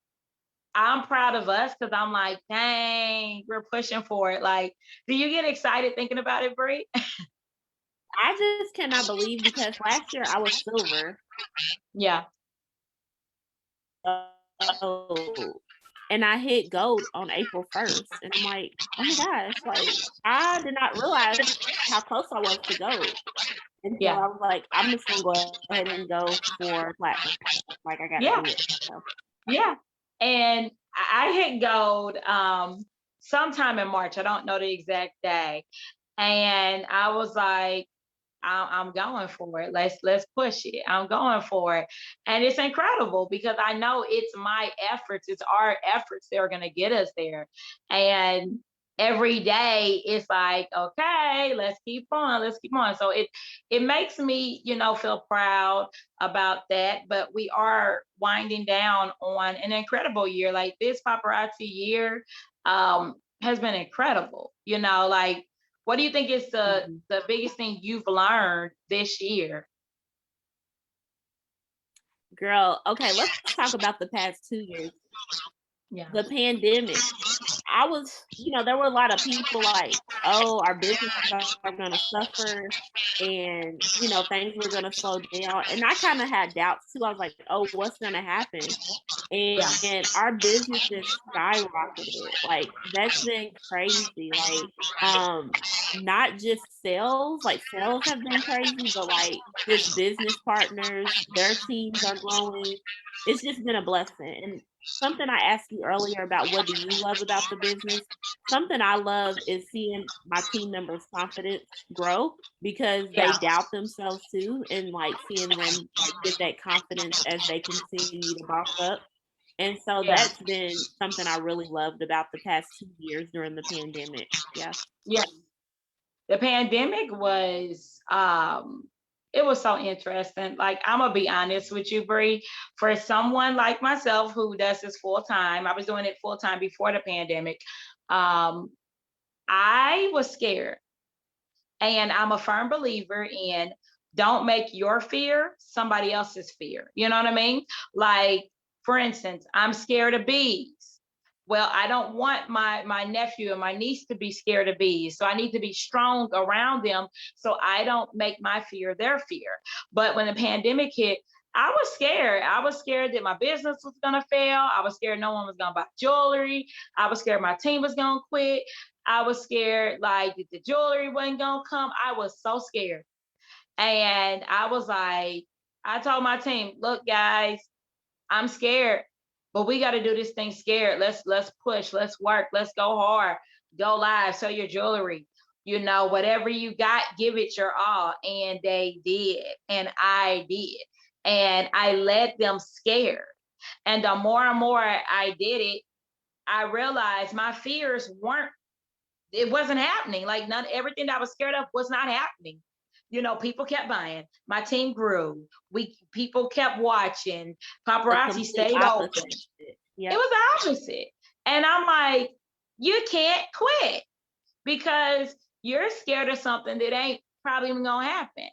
S2: I'm proud of us because I'm like, dang, we're pushing for it. Like, do you get excited thinking about it, Brie?
S1: I just cannot believe because last year I was silver.
S2: Yeah.
S1: Oh, and I hit gold on April 1st, and I'm like, "Oh my gosh," like, I did not realize how close I was to gold, and so
S2: Yeah.
S1: I was like, "I'm just gonna go ahead and go for platinum, like, I gotta
S2: Yeah.
S1: do it," so
S2: Yeah. And I hit gold sometime in March. I don't know the exact day. And I was like, I'm going for it. Let's push it. I'm going for it. And it's incredible because I know it's my efforts, it's our efforts that are gonna get us there. And every day it's like, okay, let's keep on, let's keep on. So it makes me, feel proud about that. But we are winding down on an incredible year. Like this paparazzi year has been incredible. Like what do you think is the
S1: mhm.
S2: the biggest thing you've learned this year?
S1: Girl, okay, let's talk about the past 2 years.
S2: Yeah.
S1: The pandemic. I was there were a lot of people like, "Oh, our businesses are gonna suffer and, things were gonna slow down," and I kinda had doubts too. I was like, "Oh, what's gonna happen?"
S2: Yeah.
S1: And our business just skyrocketed. Like, that's been crazy. Like, not just sales, like, sales have been crazy, but, like, just business partners, their teams are growing. It's just been a blessing, and something I asked you earlier about what do you love about the business? Something I love is seeing my team members' confidence grow because they
S2: Yeah.
S1: doubt themselves too, and like seeing them like get that confidence as they continue to boss up. And so
S2: Yeah.
S1: that's been something I really loved about the past 2 years during the pandemic. Yeah.
S2: Yeah. The pandemic was it was so interesting. Like I'm gonna be honest with you, Bree. For someone like myself who does this full time, I was doing it full time before the pandemic. Um, I was scared. And I'm a firm believer in don't make your fear somebody else's fear. You know what I mean? Like, for instance, I'm scared of bees. Well, I don't want my nephew and my niece to be scared of bees. So I need to be strong around them so I don't make my fear their fear. But when the pandemic hit, I was scared. I was scared that my business was going to fail. I was scared no one was going to buy jewelry. I was scared my team was going to quit. I was scared like the jewelry wasn't gonna come. I was so scared. And I was like, I told my team, look, guys, I'm scared, but we gotta do this thing scared. Let's push, let's work, let's go hard, go live, sell your jewelry. Whatever you got, give it your all. And they did. And I did. And I let them scared. And the more and more I did it, I realized my fears weren't it wasn't happening. Like none everything that I was scared of was not happening. People kept buying. My team grew. We people kept watching.
S1: The
S2: Paparazzi
S1: complete
S2: stayed open.
S1: opposite.
S2: It
S1: Yep.
S2: was the opposite. And I'm like, you can't quit because you're scared of something that ain't probably even gonna happen.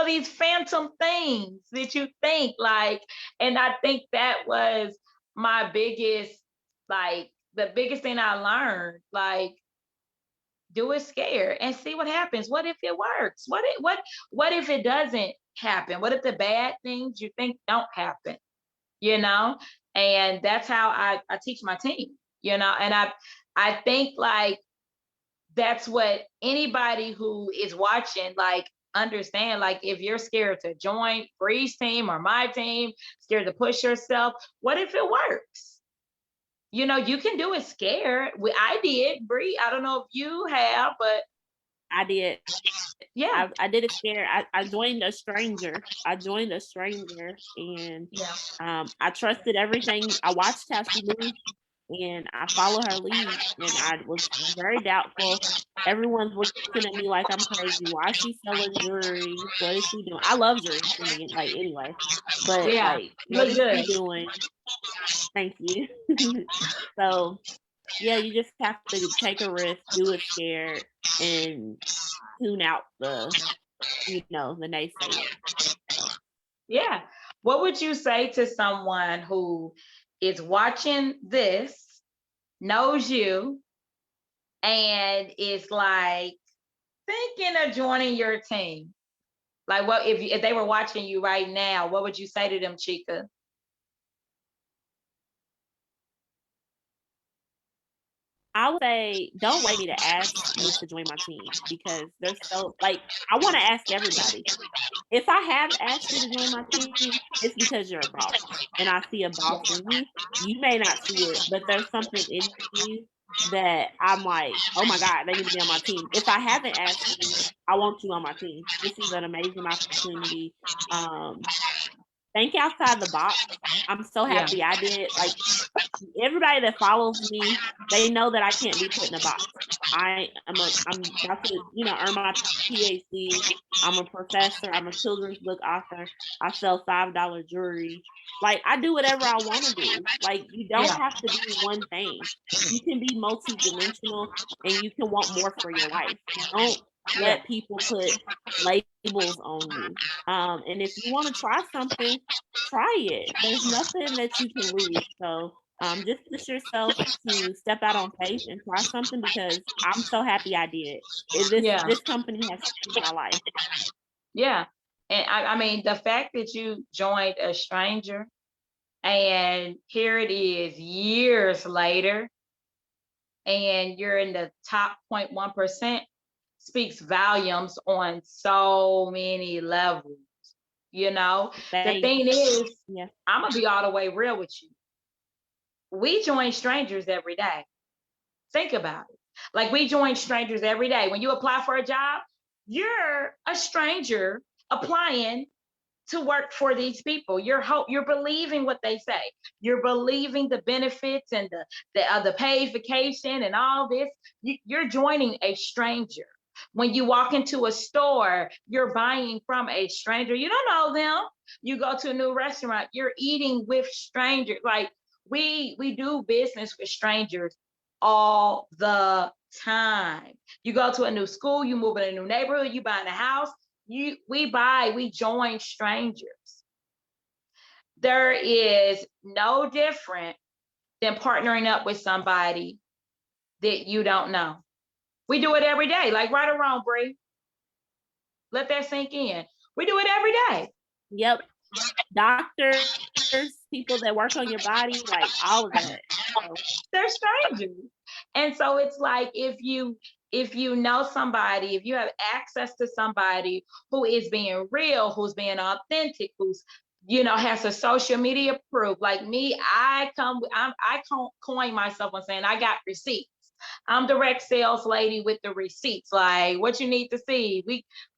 S2: These phantom things that you think like, and I think that was my biggest, like the biggest thing I learned, like do it scared and see what happens. What if it works? What if it doesn't happen? What if the bad things you think don't happen? You know? And that's how I teach my team, and I think like that's what anybody who is watching like understand. Like if you're scared to join Bree's team or my team, scared to push yourself, what if it works? You can do it scared. I did, Bree. I don't know if you have, but
S1: I did.
S2: yeah,
S1: I did it scared. I joined a stranger. I joined a stranger and
S2: yeah,
S1: I trusted everything. I watched how she moved and I followed her lead and I was very doubtful. Everyone's looking at me like I'm crazy. Why is she selling jewelry? What is she doing? I love jewelry to me, like anyway. But
S2: yeah.
S1: like,
S2: You
S1: what
S2: look
S1: is she
S2: good.
S1: doing? Thank you. So yeah, you just have to take a risk, do it scared, and tune out the naysayers. So
S2: Yeah. What would you say to someone who is watching this, knows you, and is like thinking of joining your team? Like, what if they were watching you right now? What would you say to them, Chica?
S1: I would say, don't wait me to ask you to join my team because there's so like I want to ask everybody. If I have asked you to join my team, it's because you're a boss and I see a boss in you. You may not see it, but there's something in you that I'm like, oh my God, they need to be on my team. If I haven't asked you, I want you on my team. This is an amazing opportunity. Um, think outside the box. I'm so
S2: Yeah,
S1: happy I did. Like everybody that follows me, they know that I can't be put in a box. I'm about to, earn my PhD. I'm a professor. I'm a children's book author. I sell $5 jewelry. Like I do whatever I want to do. Like you don't
S2: yeah,
S1: have to be one thing. You can be multidimensional and you can want more for your life. Don't
S2: yeah,
S1: let people put labels on you. And if you want to try something, try it. There's nothing that you can lose. So just push yourself to step out on faith and try something because I'm so happy I did. This
S2: yeah,
S1: this company has changed my life.
S2: yeah. And I mean, the fact that you joined a stranger and here it is years later, and you're in the top 0.1% speaks volumes on so many levels. You know, the
S1: Thank
S2: thing is,
S1: yeah.
S2: I'm gonna be all the way real with you. We join strangers every day. Think about it. Like we join strangers every day. When you apply for a job, you're a stranger applying to work for these people. You're believing what they say. You're believing the benefits and the paid vacation and all this. You're joining a stranger. When you walk into a store, you're buying from a stranger. You don't know them. You go to a new restaurant, you're eating with strangers. Like we do business with strangers all the time. You go to a new school, you move in a new neighborhood, you buy in a house, we join strangers. There is no different than partnering up with somebody that you don't know. We do it every day, like right or wrong, Bree. Let that sink in. We do it every day.
S1: Yep. Doctors, people that work on your body, like all of that. So
S2: They're strangers. And so it's like if you know somebody, if you have access to somebody who is being real, who's being authentic, who's has a social media proof. Like me, I coin myself on saying I got receipts. I'm direct sales lady with the receipts. Like what you need to see,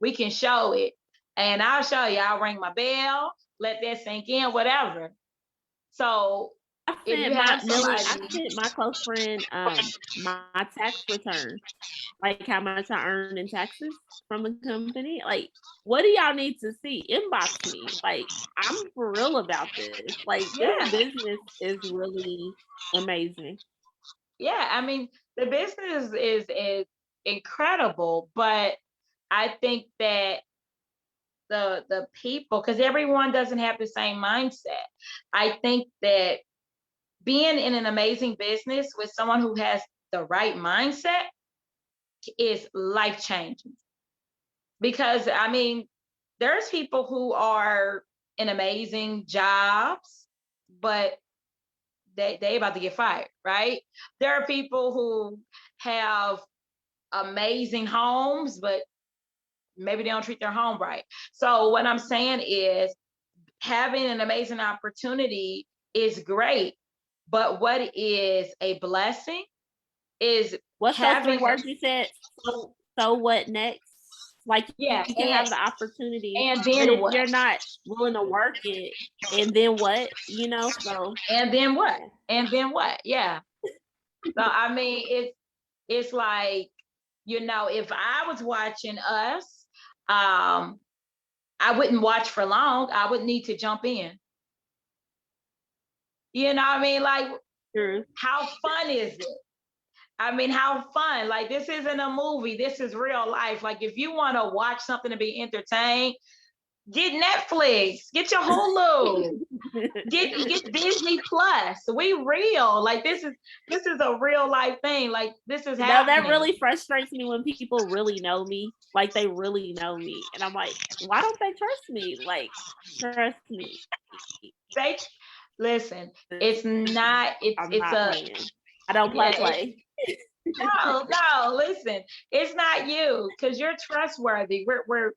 S2: we can show it. And I'll show you. I'll ring my bell, let that sink in, whatever. So if you have
S1: I
S2: somebody,
S1: sent my close friend my tax return, like how much I earned in taxes from the company. Like, what do y'all need to see? Inbox me. Like, I'm for real about this. Like, this
S2: yeah,
S1: business is really amazing.
S2: yeah. I mean, the business is incredible, but I think that the people, because everyone doesn't have the same mindset. I think that being in an amazing business with someone who has the right mindset is life changing. Because I mean, there's people who are in amazing jobs, but they about to get fired, right? There are people who have amazing homes, but maybe they don't treat their home right. So what I'm saying is having an amazing opportunity is great, but what is a blessing is
S1: What's those three
S2: having
S1: words you said? So what next? Like
S2: yeah,
S1: you can have the opportunity,
S2: and
S1: but
S2: then
S1: if
S2: what?
S1: you're not willing to work it, and then what? So
S2: And then what?
S1: yeah.
S2: And then what? Yeah. So I mean it's like, if I was watching us, I wouldn't watch for long. I would need to jump in. You know what I mean? Like,
S1: True.
S2: how fun is it? I mean, how fun. Like, this isn't a movie. This is real life. Like, if you want to watch something to be entertained, Get Netflix, get your Hulu, get Disney Plus. We real. Like this is a real life thing. Like this is
S1: No, that
S2: happening.
S1: really frustrates me when people really know me. Like they really know me. And I'm like, why don't they trust me? Like, trust me.
S2: They listen, it's not,
S1: I'm
S2: it's
S1: not
S2: a
S1: playing. I don't
S2: yeah,
S1: play.
S2: no, listen, it's not you because you're trustworthy. We're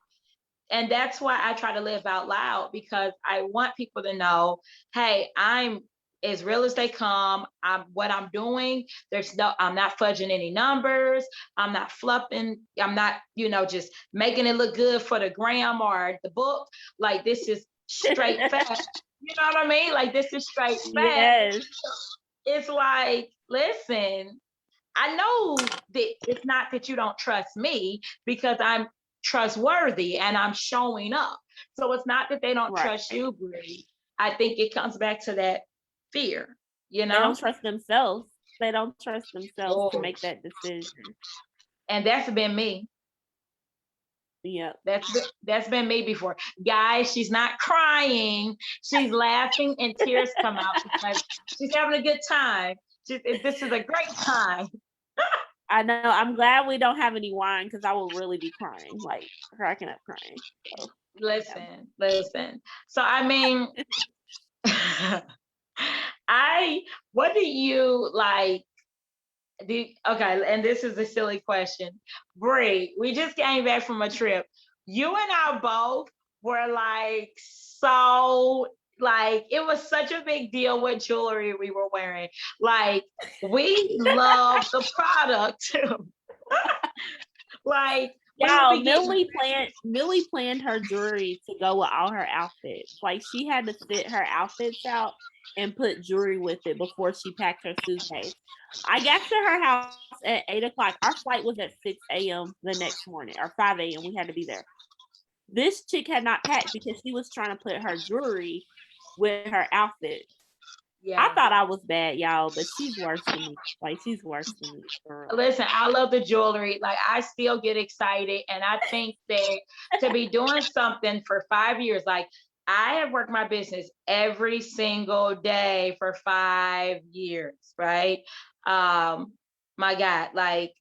S2: and that's why I try to live out loud because I want people to know, hey, I'm as real as they come. I'm what I'm doing. I'm not fudging any numbers. I'm not fluffing. I'm not, just making it look good for the gram or the book. Like this is straight fact. You know what I mean? Like this is straight fact.
S1: Yes.
S2: It's like, listen, I know that it's not that you don't trust me because I'm trustworthy and I'm showing up. So it's not that they don't
S1: Right.
S2: trust you, Bree. I think it comes back to that fear,
S1: They don't trust themselves. They don't trust themselves to make that decision.
S2: And that's been me.
S1: Yeah.
S2: That's been me before. Guys, she's not crying. She's laughing and tears come out because she's having a good time. This is a great time.
S1: I know. I'm glad we don't have any wine because I will really be crying, like cracking up crying. So,
S2: Listen. So I mean, what do you like? Okay, and this is a silly question. Bree, we just came back from a trip. You and I both were like so like it was such a big deal what jewelry we were wearing. Like we love the product too. Like
S1: y'all, Millie planned her jewelry to go with all her outfits. Like she had to fit her outfits out and put jewelry with it before she packed her suitcase. I got to her house at 8 o'clock. Our flight was at 6 a.m. the next morning or 5 a.m. We had to be there. This chick had not packed because she was trying to put her jewelry with her outfit.
S2: Yeah.
S1: I thought I was bad, y'all, but she's worse than me. Like she's worse than me.
S2: Listen, I love the jewelry. Like I still get excited, and I think that to be doing something for 5 years, like I have worked my business every single day for 5 years, right? My God, like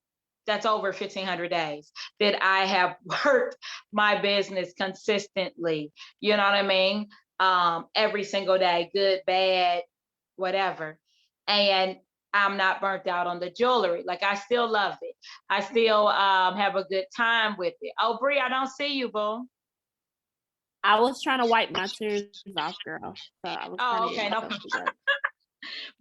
S2: that's over 1,500 days that I have worked my business consistently. You know what I mean? Every single day, good, bad, whatever. And I'm not burnt out on the jewelry. Like I still love it. I still have a good time with it. Oh, Bree, I don't see you, boo.
S1: I was trying to wipe my tears off, girl. So I was trying to get myself together.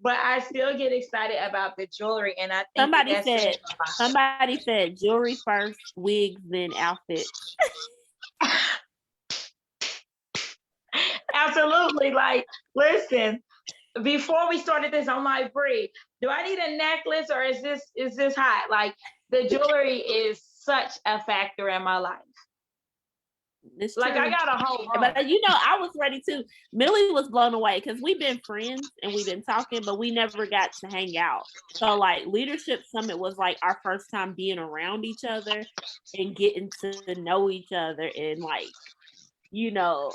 S2: But I still get excited about the jewelry, and I think
S1: somebody said jewelry first, wigs, then outfits.
S2: Absolutely. Like, listen, before we started this, I'm like, Bree, do I need a necklace or is this hot? Like the jewelry is such a factor in my life.
S1: It's
S2: like
S1: true.
S2: I got a whole room.
S1: But I was ready too. Millie was blown away because we've been friends and we've been talking, but we never got to hang out. So like Leadership Summit was like our first time being around each other and getting to know each other and like,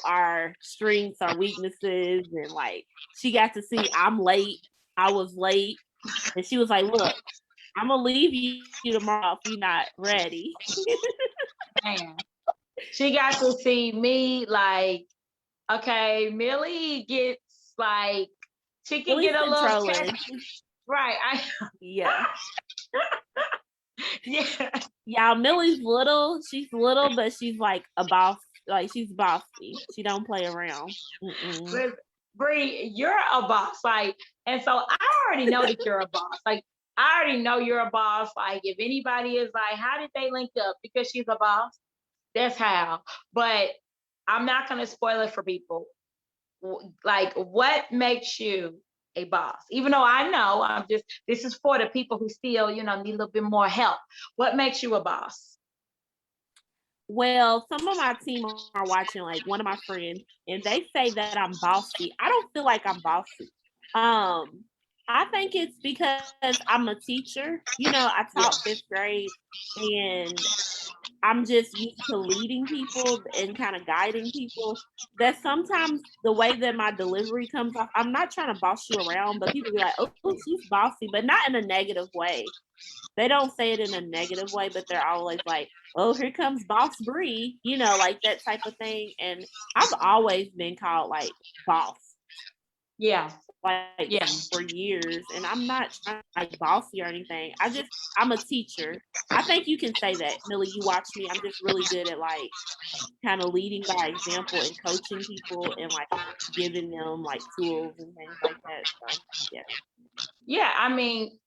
S1: our strengths, our weaknesses, and like she got to see I'm late. I was late. And she was like, look, I'm gonna leave you tomorrow if you're not ready.
S2: Man. She got to see me like, okay, Millie gets like she can get a little right.
S1: Yeah.
S2: Yeah.
S1: Yeah, Millie's little. She's little, but she's like a boss. Like she's bossy. She don't play around.
S2: Bree, you're a boss. Like, and so I already know that you're a boss. Like, I already know you're a boss. Like, if anybody is like, how did they link up? Because she's a boss. That's how. But I'm not gonna spoil it for people. Like, what makes you a boss? Even though I know this is for the people who still, need a little bit more help. What makes you a boss?
S1: Well, some of my team are watching, like one of my friends, and they say that I'm bossy. I don't feel like I'm bossy. I think it's because I'm a teacher. I taught fifth grade, and I'm just used to leading people and kind of guiding people, that sometimes the way that my delivery comes off, I'm not trying to boss you around, but people be like, oh, she's bossy, but not in a negative way. They don't say it in a negative way, but they're always like, oh, here comes Boss Bree, like that type of thing. And I've always been called like boss,
S2: Yeah.
S1: like
S2: Yeah.
S1: for years. And I'm not trying to like bossy or anything. I'm a teacher. I think you can say that, Millie. You watch me. I'm just really good at like kind of leading by example and coaching people and like giving them like tools and things like that. So yeah.
S2: Yeah. I mean,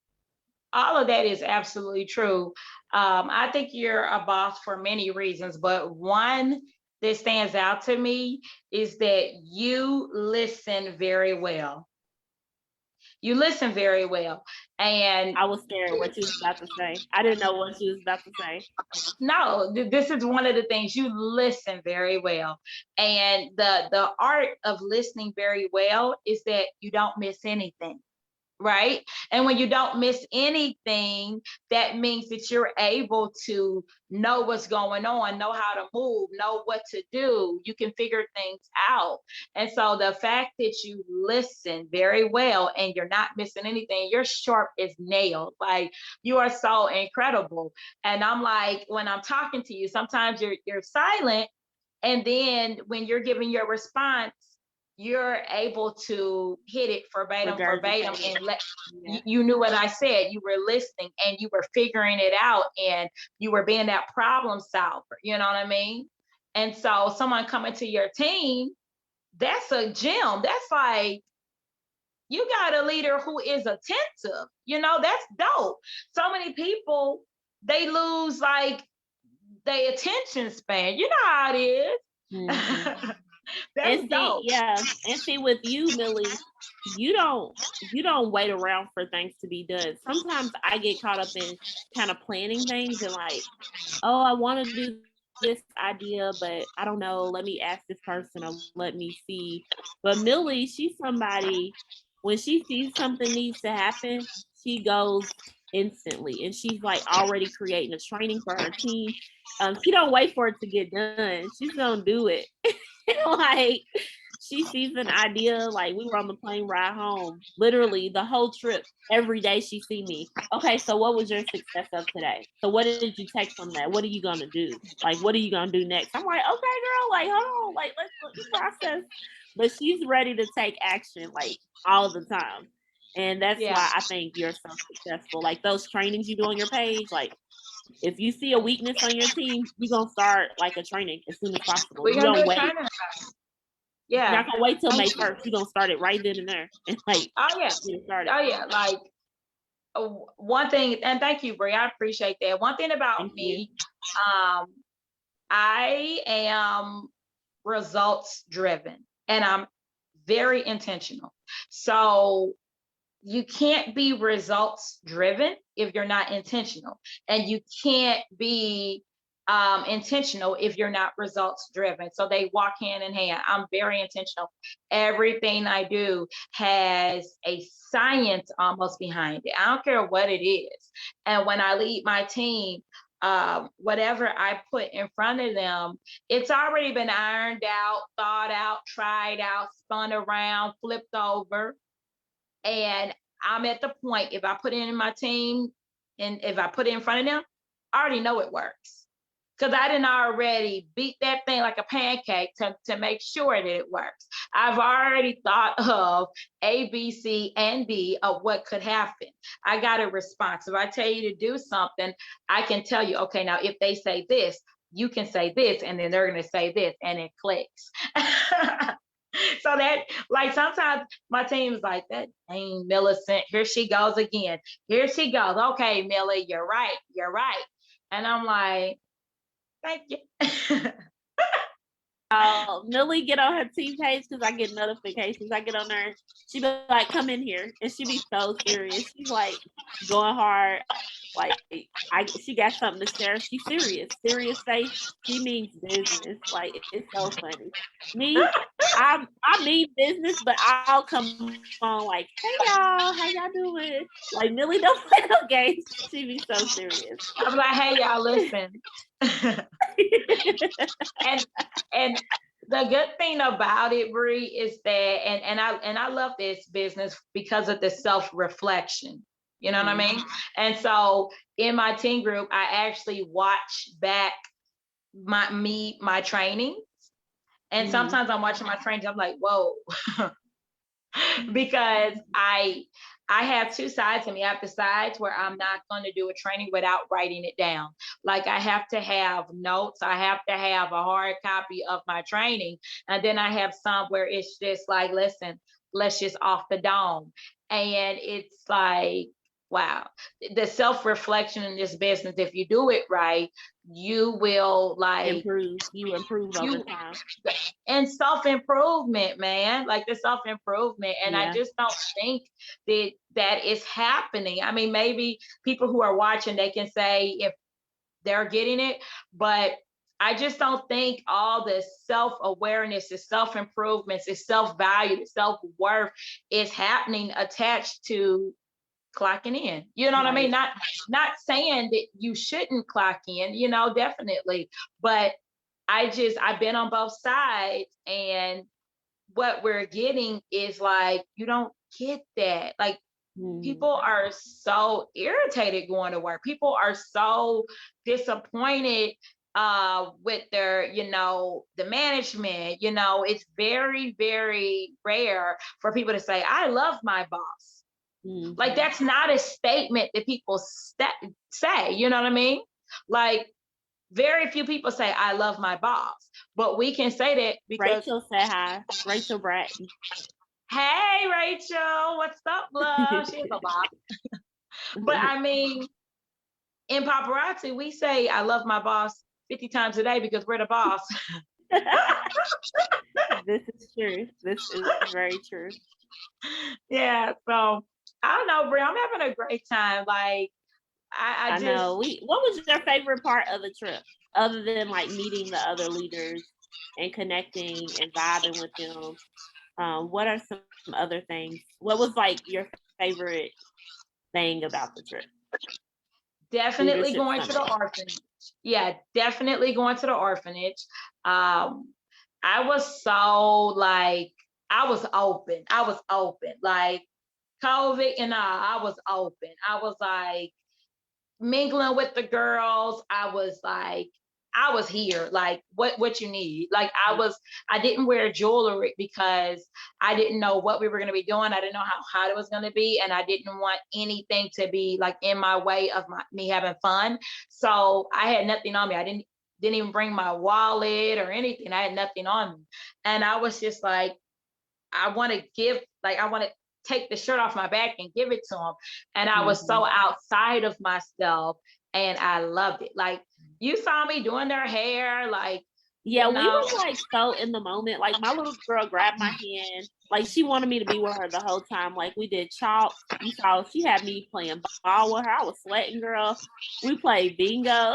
S2: all of that is absolutely true. I think you're a boss for many reasons, but one that stands out to me is that you listen very well. You listen very well. And
S1: I was scared what you was about to say. I didn't know what you was about to say.
S2: no, this is one of the things, you listen very well. And the art of listening very well is that you don't miss anything. Right. And when you don't miss anything, that means that you're able to know what's going on, know how to move, know what to do. You can figure things out. And so the fact that you listen very well and you're not missing anything, you're sharp as nails. Like, you are so incredible. And I'm like, when I'm talking to you, sometimes you're silent. And then when you're giving your response, you're able to hit it verbatim, verbatim, and
S1: Yeah.
S2: you knew what I said. You were listening and you were figuring it out, and you were being that problem solver. You know what I mean? And so, someone coming to your team, that's a gem. That's like, you got a leader who is attentive. That's dope. So many people, they lose like their attention span. You know how it is.
S1: Mm-hmm.
S2: That's
S1: And see,
S2: dope.
S1: yeah, and see with you, Millie, you don't wait around for things to be done. Sometimes I get caught up in kind of planning things and like, oh, I want to do this idea, but I don't know. Let me ask this person or let me see. But Millie, she's somebody, when she sees something needs to happen, she goes instantly and she's like already creating a training for her team. She don't wait for it to get done. She's gonna do it. Like she sees an idea, like we were on the plane ride home, literally the whole trip, every day she see me. Okay, so what was your success of today? So what did you take from that? What are you gonna do? Like what are you gonna do next? I'm like, okay, girl, like hold on, like let's look the process. But she's ready to take action like all the time. And that's
S2: Yeah.
S1: why I think you're so successful. Like those trainings you do on your page, like if you see a weakness on your team, you're gonna start like a training as soon as possible.
S2: We're
S1: You
S2: gonna do
S1: don't
S2: a
S1: wait.
S2: training.
S1: You're
S2: Yeah.
S1: not gonna wait till May
S2: Thank you.
S1: 1st. You're gonna start it right then and there and like
S2: Oh yeah.
S1: get it started.
S2: Oh yeah. Like, one thing, and thank you, Brie. I appreciate that. One thing about
S1: Thank you.
S2: me, um, I am results driven, and I'm very intentional. So you can't be results driven if you're not intentional, and you can't be intentional if you're not results driven. So they walk hand in hand. I'm very intentional. Everything I do has a science almost behind it. I don't care what it is. And when I lead my team, whatever I put in front of them, it's already been ironed out, thought out, tried out, spun around, flipped over. And I'm at the point, if I put it in my team and if I put it in front of them, I already know it works. Because I didn't already beat that thing like a pancake to make sure that it works. I've already thought of A, B, C, and D of what could happen. I got a response. If I tell you to do something, I can tell you, okay, now if they say this, you can say this, and then they're going to say this, and it clicks. So that, like, sometimes my team's like, that dang Millicent, here she goes again. Here she goes. Okay, Millie, you're right. You're right. And I'm like, thank you.
S1: Millie get on her team page because I get notifications. I get on there. She be like, come in here. And she be so serious. She's like going hard. Like she got something to share. She's serious. Serious face. She means business. Like it's so funny. Me, I mean business, but I'll come on like, hey y'all, how y'all doing? Like Millie don't play no games. She be so serious.
S2: I'm like, hey y'all, listen. and and the good thing about it, Bree, is that and I love this business because of the self-reflection. You know what I mean? And so in my teen group, I actually watch back my training. And sometimes I'm watching my trainings, I'm like, whoa. Because I have two sides to me. I have the sides where I'm not going to do a training without writing it down. Like I have to have notes. I have to have a hard copy of my training. And then I have some where it's just like, listen, let's just off the dome. And it's like, wow, the self-reflection in this business, if you do it right, you will like
S1: improve over time.
S2: And self-improvement, man, like the self-improvement. And I
S1: Yeah.
S2: just don't think that is happening. I mean, maybe people who are watching, they can say if they're getting it, but I just don't think all the self-awareness, the self-improvements, the self-value, the self-worth is happening attached to clocking in. You know what I mean? Not saying that you shouldn't clock in, you know, definitely. But I've been on both sides, and what we're getting is like, you don't get that. Like people are so irritated going to work. People are so disappointed with their, you know, the management. You know, it's very, very rare for people to say, I love my boss. Like that's not a statement that people say, you know what I mean? Like very few people say, I love my boss, but we can say that because
S1: Rachel said hi. Rachel Bratton.
S2: Hey, Rachel, what's up, love? She's a boss. But I mean, in paparazzi, we say, I love my boss 50 times a day because we're the boss.
S1: This is true. This is very true.
S2: Yeah. So I don't know, Brie, I'm having a great time. Like, I just
S1: know. What was your favorite part of the trip, other than like meeting the other leaders and connecting and vibing with them? What are some other things? What was like your favorite thing about the trip?
S2: definitely
S1: Leadership
S2: going to the
S1: Summit.
S2: orphanage. Yeah, definitely going to the orphanage. I was so like, I was open. I was open. Like COVID and I was open. I was like mingling with the girls. I was like, I was here. Like, what you need? Like, I didn't wear jewelry because I didn't know what we were going to be doing. I didn't know how hot it was going to be, and I didn't want anything to be like in my way of me having fun. So I had nothing on me. I didn't even bring my wallet or anything. I had nothing on me, and I was just like, I want to take the shirt off my back and give it to him. And I was so outside of myself, and I loved it. Like you saw me doing their hair, like
S1: yeah, we were like so in the moment. Like my little girl grabbed my hand, like she wanted me to be with her the whole time. Like we did chalk. You saw she had me playing ball with her. I was sweating, girl. We played bingo.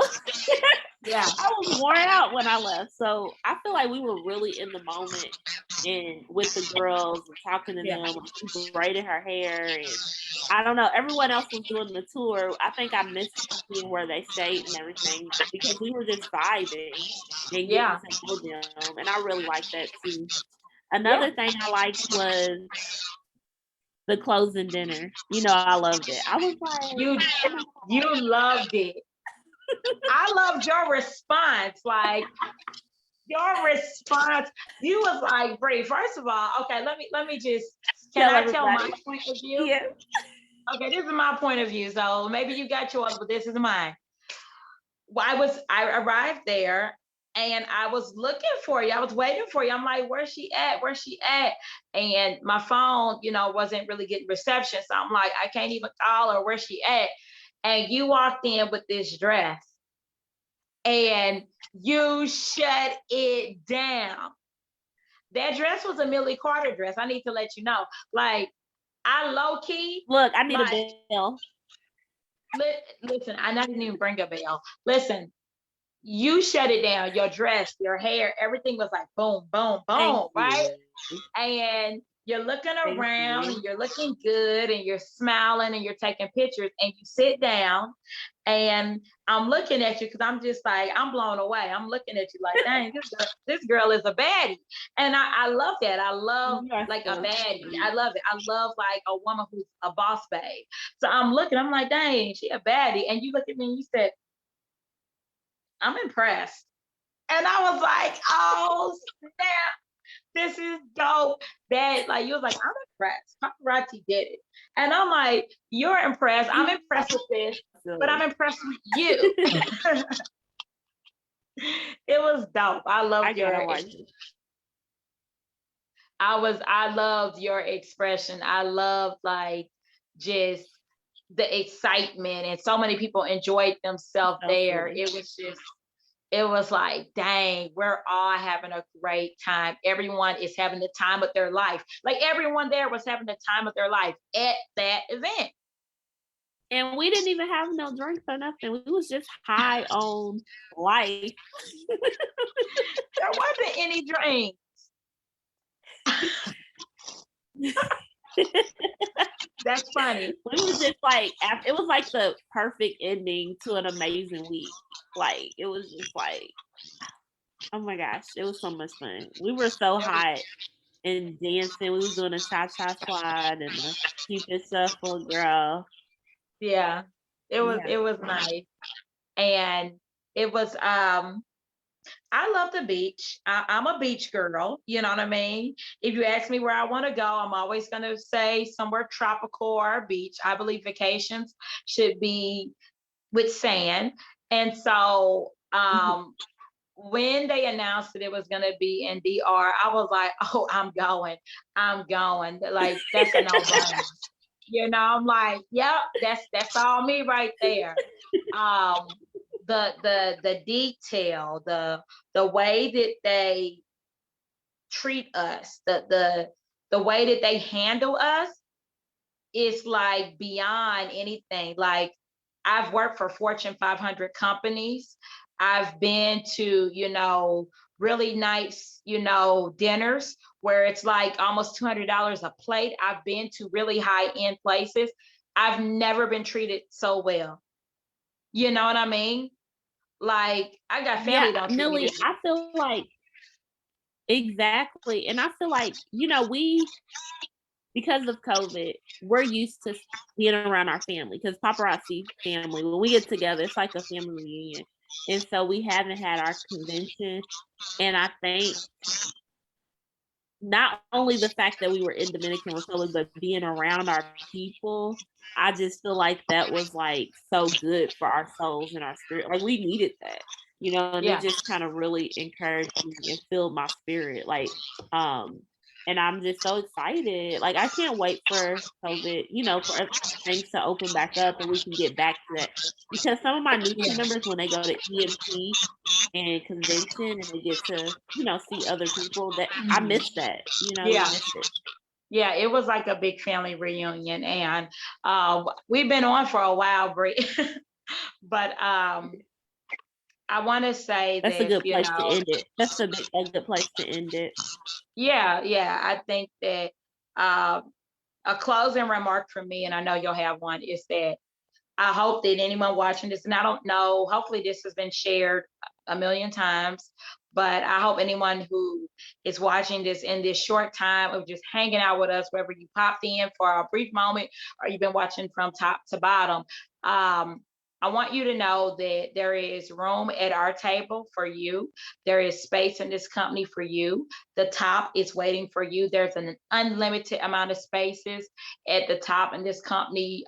S2: Yeah,
S1: I was worn out when I left. So I feel like we were really in the moment and with the girls and talking to them. Like, she braided her hair, and I don't know. Everyone else was doing the tour. I think I missed seeing where they stayed and everything because we were just vibing and getting to know them. And I really liked that too. Another thing I liked was the closing dinner. You know, I loved it. I was like,
S2: you loved it. I loved your response. Like your response, you was like, Brie, first of all, okay, let me just can I tell my point of view?
S1: Yeah.
S2: Okay, this is my point of view. So maybe you got yours, but this is mine. I arrived there and I was looking for you. I was waiting for you. I'm like, where's she at? Where's she at? And my phone, you know, wasn't really getting reception. So I'm like, I can't even call her. Where's she at? And you walked in with this dress and you shut it down. That dress was a Millie Carter dress. I need to let you know. Like, I low key.
S1: Look, I need a bell.
S2: Listen, I didn't even bring a bell. Listen, you shut it down. Your dress, your hair, everything was like boom, boom,
S1: Thank
S2: boom, right?
S1: you.
S2: And you're looking
S1: Thank
S2: around
S1: you.
S2: and you're looking good and you're smiling and you're taking pictures and you sit down and I'm looking at you because I'm just like, I'm blown away. I'm looking at you like, dang, this girl is a baddie. And I love that. I love
S1: You are
S2: like a
S1: so
S2: baddie.
S1: sweet.
S2: I love it. I love like a woman who's a boss babe. So I'm looking, I'm like, dang, she a baddie. And you look at me and you said, I'm impressed. And I was like, oh snap, this is dope. That like you was like, I'm impressed. Paparazzi did it. And I'm like, you're impressed. I'm
S1: You
S2: impressed with this, but
S1: silly.
S2: I'm impressed with you. It was dope. I
S1: I
S2: loved
S1: gotta
S2: your
S1: watch it.
S2: I loved your expression. I loved like just the excitement and so many people enjoyed themselves
S1: So
S2: there.
S1: silly.
S2: It was like, dang, we're all having a great time. Everyone is having the time of their life. Like everyone there was having the time of their life at that event.
S1: And we didn't even have no drinks or nothing. We was just high on life.
S2: There wasn't any drink. That's funny.
S1: We was just like, it was like the perfect ending to an amazing week. Like, it was just like, oh my gosh, it was so much fun. We were so
S2: It was,
S1: hot and dancing. We was doing a cha-cha slide and a keep it shuffle, girl.
S2: yeah,
S1: Yeah,
S2: it was nice. And it was I love the beach. I'm a beach girl. You know what I mean? If you ask me where I want to go, I'm always going to say somewhere tropical or beach. I believe vacations should be with sand. And so when they announced that it was going to be in DR, I was like, oh, I'm going. I'm going. Like, that's a no-brainer. You know, I'm like, yep, that's all me right there. Um, the detail, the way that they treat us, the way that they handle us is like beyond anything. Like I've worked for Fortune 500 companies. I've been to, really nice, dinners where it's like almost $200 a plate. I've been to really high end places. I've never been treated so well. You know what I mean? Like I got
S1: yeah,
S2: family don't treat me
S1: Millie.
S2: this.
S1: I feel like exactly, and I feel like we because of COVID, we're used to being around our family because paparazzi family. When we get together, it's like a family reunion, and so we haven't had our convention. And I think not only the fact that we were in Dominican Republic, but being around our people, I just feel like that was like so good for our souls and our spirit. Like we needed that, and it
S2: Yeah.
S1: just kind of really encouraged me and filled my spirit. Like, and I'm just so excited. Like I can't wait for COVID, for things to open back up and we can get back to that. Because some of my new
S2: Yeah.
S1: team members, when they go to EMP, and convention and they get to, see other people that I
S2: Mhm.
S1: miss that, we
S2: Yeah.
S1: miss it.
S2: Yeah, it was like a big family reunion, and we've been on for a while, Brie. But I want to say
S1: That's a
S2: this,
S1: good place to end it. That's a good place to end it.
S2: yeah, I think that uh, a closing remark from me, and I know you'll have one, is that I hope that anyone watching this, and I don't know, hopefully this has been shared a million times, but I hope anyone who is watching this in this short time of just hanging out with us, whether you popped in for a brief moment or you've been watching from top to bottom, I want you to know that there is room at our table for you. There is space in this company for you. The top is waiting for you. There's an unlimited amount of spaces at the top, and this company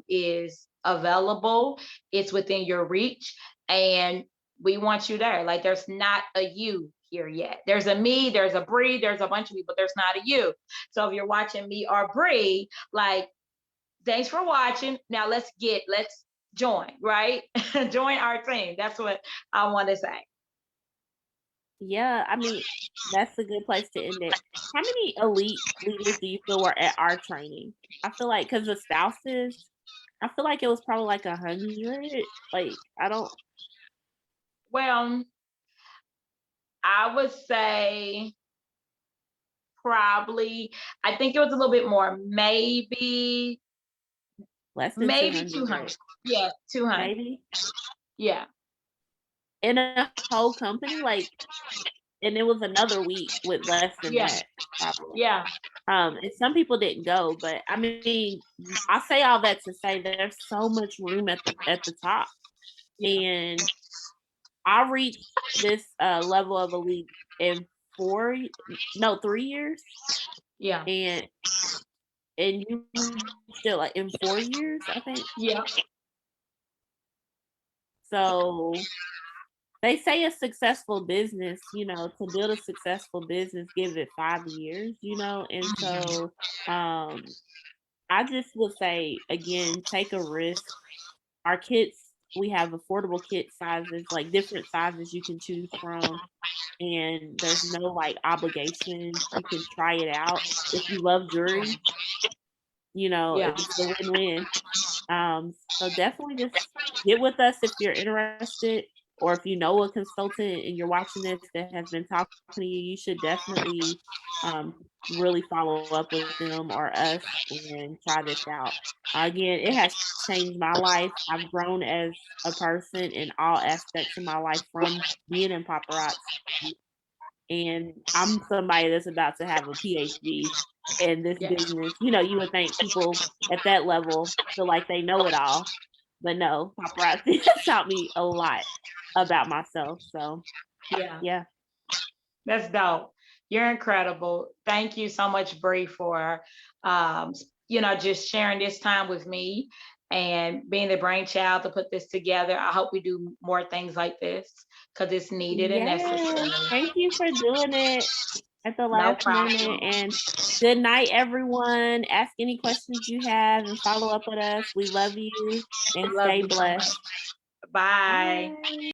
S2: is available. It's within your reach, and we want you there. Like there's not a you here yet. There's a me, there's a Bree, there's a bunch of people. There's not a you. So if you're watching me or Bree, like thanks for watching. Now let's join, right? Join our team. That's what I want to say.
S1: Yeah, I mean, that's a good place to end it. How many elite leaders do you feel were at our training? I feel like because the spouses, I feel like it was probably like 100. Like, I don't
S2: Well, I would say probably, I think it was a little bit more,
S1: less than
S2: maybe 200.
S1: 200,
S2: Yeah, 200.
S1: maybe
S2: Yeah,
S1: in a whole company. Like, and it was another week with less than
S2: yeah,
S1: that, probably.
S2: yeah,
S1: And some people didn't go, but I mean, I say all that to say there's so much room at the top,
S2: yeah,
S1: and I reached this level of elite in no 3 years,
S2: yeah,
S1: and you reached it like in 4 years, I think.
S2: yeah,
S1: So they say a successful business, to build a successful business, give it 5 years, and
S2: mhm,
S1: so um I just would say again, take a risk. Our kits, we have affordable kit sizes, like different sizes you can choose from, and there's no like obligation. You can try it out. If you love jewelry,
S2: yeah,
S1: it's a win-win. So definitely just get with us if you're interested, or if you know a consultant and you're watching this that has been talking to you, you should definitely really follow up with them or us and try this out. Again, it has changed my life. I've grown as a person in all aspects of my life from being in paparazzi, and I'm somebody that's about to have a PhD in this
S2: yeah,
S1: business. You would think people at that level feel like they know it all, but no, paparazzi has taught me a lot about myself. So
S2: yeah.
S1: yeah,
S2: That's dope. You're incredible. Thank you so much, Bree, for just sharing this time with me and being the brainchild to put this together. I hope we do more things like this because it's needed and
S1: yes.
S2: necessary.
S1: Thank you for doing it at the
S2: No
S1: last minute.
S2: problem.
S1: And good night, everyone. Ask any questions you have and follow up with us. We love you and
S2: Love
S1: stay
S2: you so much.
S1: blessed.
S2: Bye.
S1: Bye.